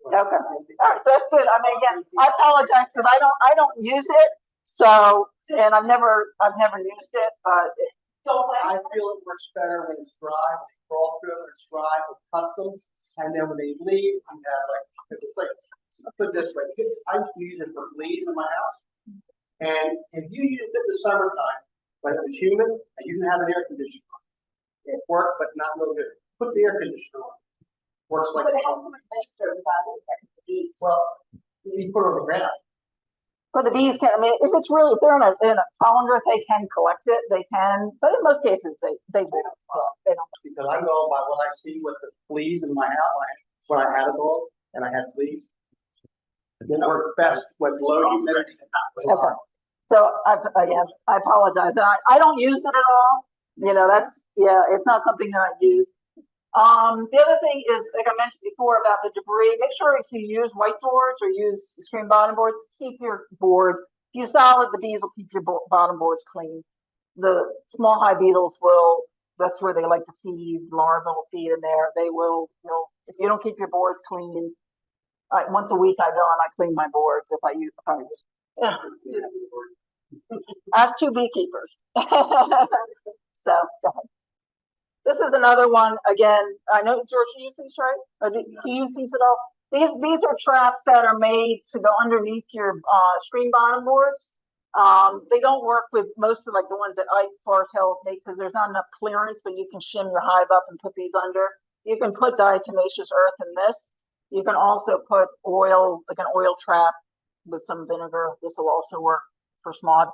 S10: Okay. All right, so that's good. I mean, again, I apologize because I don't use it. So, and I've never used it, but
S7: I feel it works better when it's dry, when they crawl through it, when it's dry, it cuts them, and then when they leave, you have it's like, I'll put it this way, I used to use it for fleas in my house, and if you used it in the summertime, when it was humid, and you didn't have an air conditioner on, it worked, but not real good. Put the air conditioner on. Works like. Well, you put it on the ground.
S10: but the bees can. I mean, if they're in a colander, if they can collect it, they can. But in most cases, they don't. They don't.
S7: Because I know by what I see with the fleas in my house when I had a dog and I had fleas. It didn't work best with low humidity.
S10: Okay. So I apologize. And I don't use it at all. It's not something that I use. The other thing is, like I mentioned before about the debris, make sure if you use whiteboards or use screen bottom boards, keep your boards. If you solid, the bees will keep your bottom boards clean. The small hive beetles that's where they like to feed, larvae will feed in there. They will, if you don't keep your boards clean, once a week I go and I clean my boards if I use. Yeah. Ask 2 beekeepers. So, go ahead. This is another one. Again, I know, George, you use these, right? Or do you use these at all? These are traps that are made to go underneath your screen bottom boards. They don't work with most of the ones that Forest Hill make because there's not enough clearance, but you can shim your hive up and put these under. You can put diatomaceous earth in this. You can also put oil, like an oil trap with some vinegar. This will also work for small.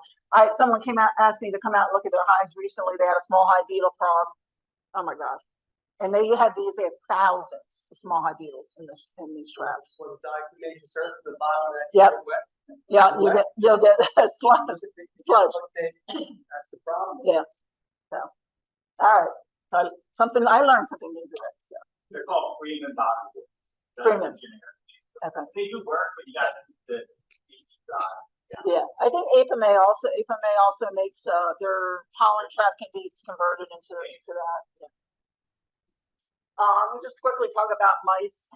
S10: Someone came out, asked me to come out and look at their hives recently. They had a small hive beetle problem. Oh my gosh. And they had thousands of small hive beetles in these traps.
S7: When diatomaceous earth at the bottom of that.
S10: Yep.
S7: Wet.
S10: Yeah, you'll get a sludge.
S7: That's the problem.
S10: Yeah. So, all right. I learned something new today. So.
S3: They're called Freeman bottom.
S10: Freeman. Okay.
S3: They do work, but you got the
S10: Yeah, I think Apimae also makes their pollen trap can be converted into that. Yeah. We'll just quickly talk about mice.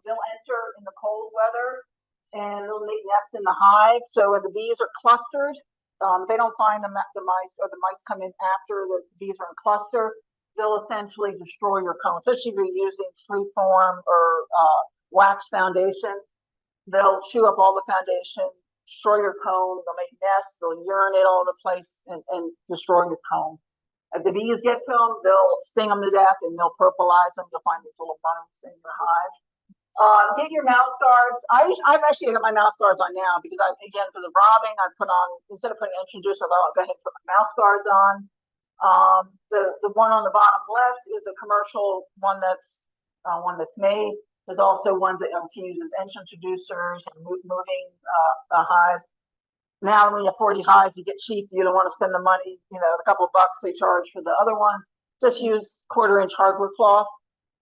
S10: They'll enter in the cold weather and they'll make nests in the hive. So when the bees are clustered, they don't find the mice, or the mice come in after the bees are in cluster. They'll essentially destroy your comb, especially if you're using freeform or wax foundation. They'll chew up all the foundation, destroy your comb, they'll make nests, they'll urinate all over the place and destroy your comb. If the bees get to them, they'll sting them to death and they'll purplize them. You'll find these little bugs in your hive. Get your mouse guards. I've actually got my mouse guards on now because because of robbing, I put on, instead of putting introduce, I'll go ahead and put my mouse guards on. The one on the bottom left is the commercial one that's made. There's also ones that can use as introducers and moving hives. Now, when you have 40 hives, you get cheap. You don't want to spend the money, the couple of bucks they charge for the other ones. Just use 1/4 inch hardwood cloth.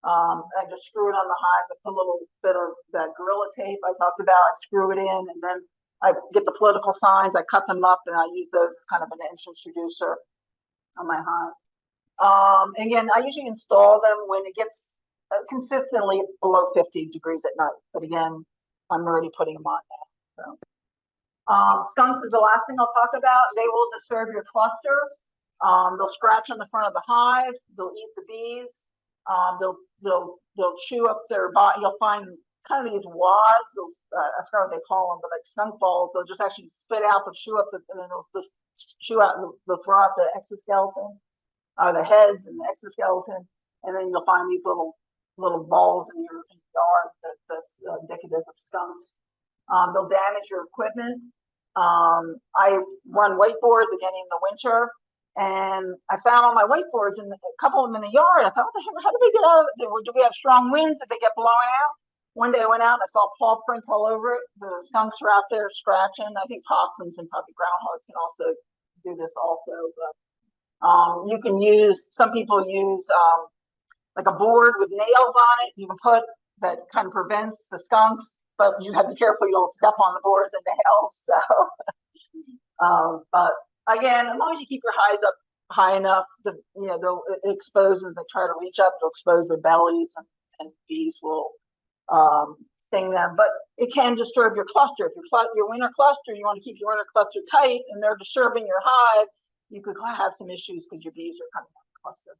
S10: I just screw it on the hives. I put a little bit of that Gorilla tape I talked about. I screw it in, and then I get the political signs, I cut them up, and I use those as kind of an entrance introducer on my hives. Again, I usually install them when it gets consistently below 50 degrees at night. But again, I'm already putting them on now. So. Skunks is the last thing I'll talk about. They will disturb your cluster. They'll scratch on the front of the hive. They'll eat the bees. They'll chew up their body. You'll find kind of these wads. Those I forgot what they call them, but like skunk balls. They'll just actually spit out. They'll chew up and then they'll just chew out. They'll throw out the exoskeleton, the heads and the exoskeleton, and then you'll find these little balls in your yard that's indicative of skunks. They'll damage your equipment. I run wakeboards again in the winter, and I found on my wakeboards and a couple of them in the yard. I thought, what the heck? How did they get out of it? Do we have strong winds? Did they get blown out? One day I went out and I saw paw prints all over it. The skunks were out there scratching. I think possums and probably groundhogs can also do this also. But you can use. Some people use like a board with nails on it. You can put that kind of prevents the skunks. But you have to be careful you don't step on the boards and nails. So, but again, as long as you keep your hives up high enough, they'll expose as they try to reach up, they'll expose their bellies, and bees will sting them. But it can disturb your cluster. If your winter cluster, you want to keep your winter cluster tight, and they're disturbing your hive, you could have some issues because your bees are coming out of the cluster.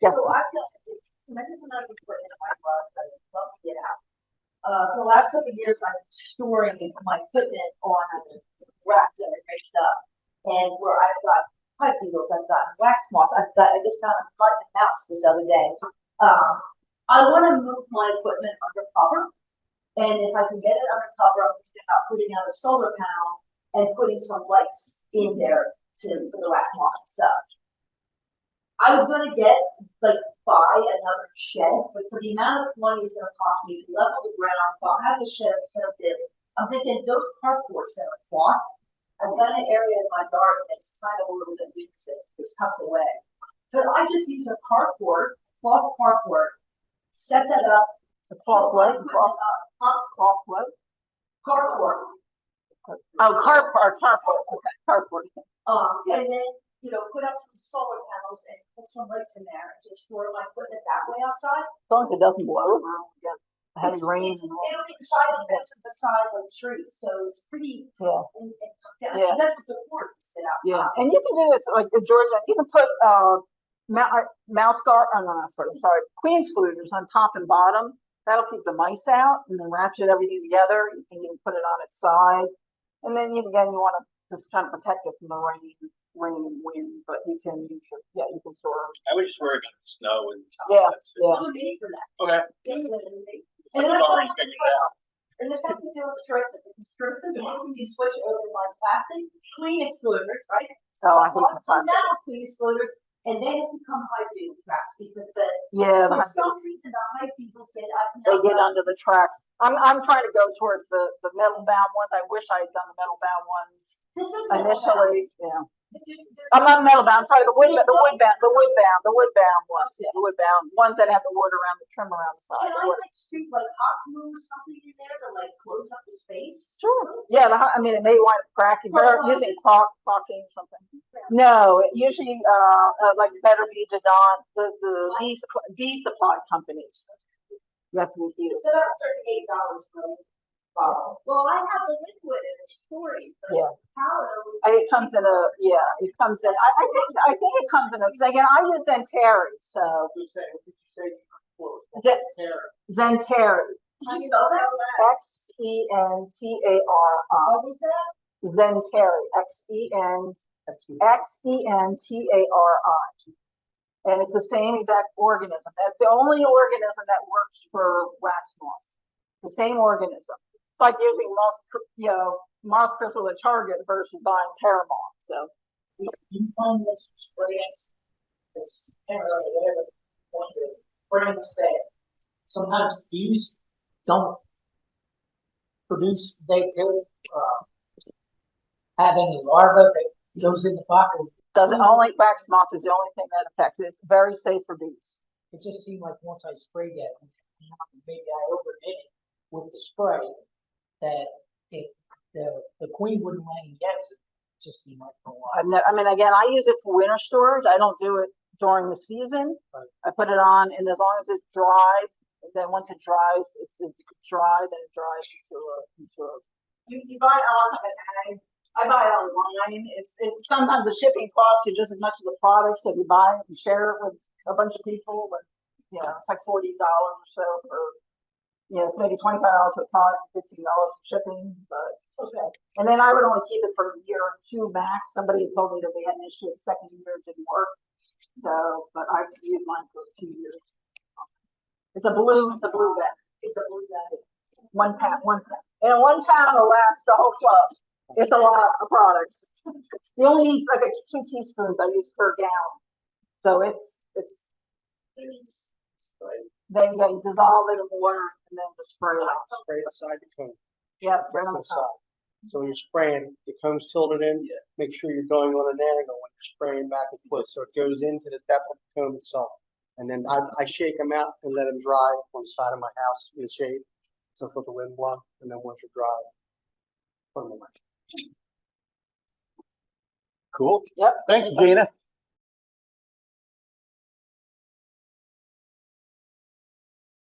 S10: Yes.
S1: So I've got tremendous amount of equipment in my garage that I'd love to get out. For the last couple of years, I've been storing my equipment on a rack that I raised up, and where I've got pipe needles, I've got wax moths, I just found a mud and mouse this other day. I want to move my equipment under cover, and if I can get it under cover, I'm thinking about putting out a solar panel and putting some lights in there for the wax moth and stuff. I was going to buy another shed, but for the amount of money it's going to cost me to level the ground, I'll have a shed instead of this. I'm thinking those carports that are cloth. I've got an area in my garden that's kind of a little bit weak, it's tucked away. But I just use a carport, cloth carport, set that up.
S10: The cloth what? Cloth what?
S1: Carport.
S10: Oh, carport. Okay, carport.
S1: And then, put up some solar panels and put some lights in there and just store my equipment that way outside.
S10: As long as it doesn't blow over, get heavy rain.
S1: It'll be beside the fence and beside the trees, so it's pretty.
S10: Yeah.
S1: And tucked down.
S10: Yeah.
S1: That's what the force sit outside.
S10: Yeah, and you can do this like Georgia. You can put queen excluders on top and bottom. That'll keep the mice out, and then ratchet everything together. You can even put it on its side, and then you want to just kind of protect it from the rain and wind. But you can store them.
S3: I would just worry about the snow and.
S10: Yeah.
S1: No need for that.
S3: Okay.
S1: And then I've
S3: Already
S1: got
S3: figured it out.
S1: and this has to do with choices. Because choices, one can be switched over my plastic clean excluders, right?
S10: Oh, I hate the
S1: Some
S10: plastic.
S1: now clean excluders, and then it become high beetle traps because
S10: Yeah,
S1: for some reason the high beetles
S10: they get under the tracks. I'm trying to go towards the metal bound ones. I wish I had done the metal bound ones
S1: This is
S10: initially. Yeah. I'm not metal bound. Sorry, the wood bound ones. The wood bound ones that have the wood around the trim around the side.
S1: Can I shoot hot glue or something in there to close up the space?
S10: Sure. Yeah. It may wind up cracking. They're using caulking or something. No, usually Better Be Dodon, the bee supply companies. You have to use.
S1: It's about $38 for a bottle. Well, I have the liquid in a story.
S10: Yeah.
S1: Powder.
S10: It comes in a, it comes in, I think it comes in a, because again, I use Zenteri, so. Zenteri.
S1: Can you spell that?
S10: Xenteri.
S1: What was that?
S10: Zenteri. Xenteri. And it's the same exact organism. That's the only organism that works for wax moths. The same organism. It's like using moth crystal at Target versus buying Paramount. So
S8: You find this experience, this whatever, brand is bad. Sometimes bees don't produce, they go, having a larva that goes in the pocket.
S10: only wax moth is the only thing that affects it. It's very safe for bees.
S8: It just seemed like once I sprayed that, maybe I overdid it with the spray, that it the queen wouldn't lay any eggs. It just seemed like for a while.
S10: I mean, again, I use it for winter storage. I don't do it during the season. I put it on, and as long as it's dry, then once it dries, it's dry, then it dries into a. You buy it on I buy it online. It's sometimes the shipping costs you just as much as the products that you buy and share it with a bunch of people, but it's like $40 or so for, it's maybe $25 for product, $15 for shipping, but okay. And then I would only keep it for a year or two max. Somebody told me that they had an issue the second year it didn't work. So, but I've used mine for 2 years. It's a blue bag. It's a blue bag. 1 pound. And 1 pound will last the whole club. It's a lot of products. You only need like 2 teaspoons I use per gallon. So it's then you dissolve it in water and then just spray it out.
S7: Spray it aside the comb.
S10: Yep, right
S7: That's
S10: on
S7: the
S10: the top.
S7: side. So when you're spraying, the comb's tilted in, make sure you're going on an angle when you're spraying back and forth, so it goes into the depth of the comb itself. And then I shake them out and let them dry on the side of my house in the shade, so it's let the wind blow, and then once you're dry, put them away.
S2: Cool.
S10: Yep.
S2: Thanks, Gina.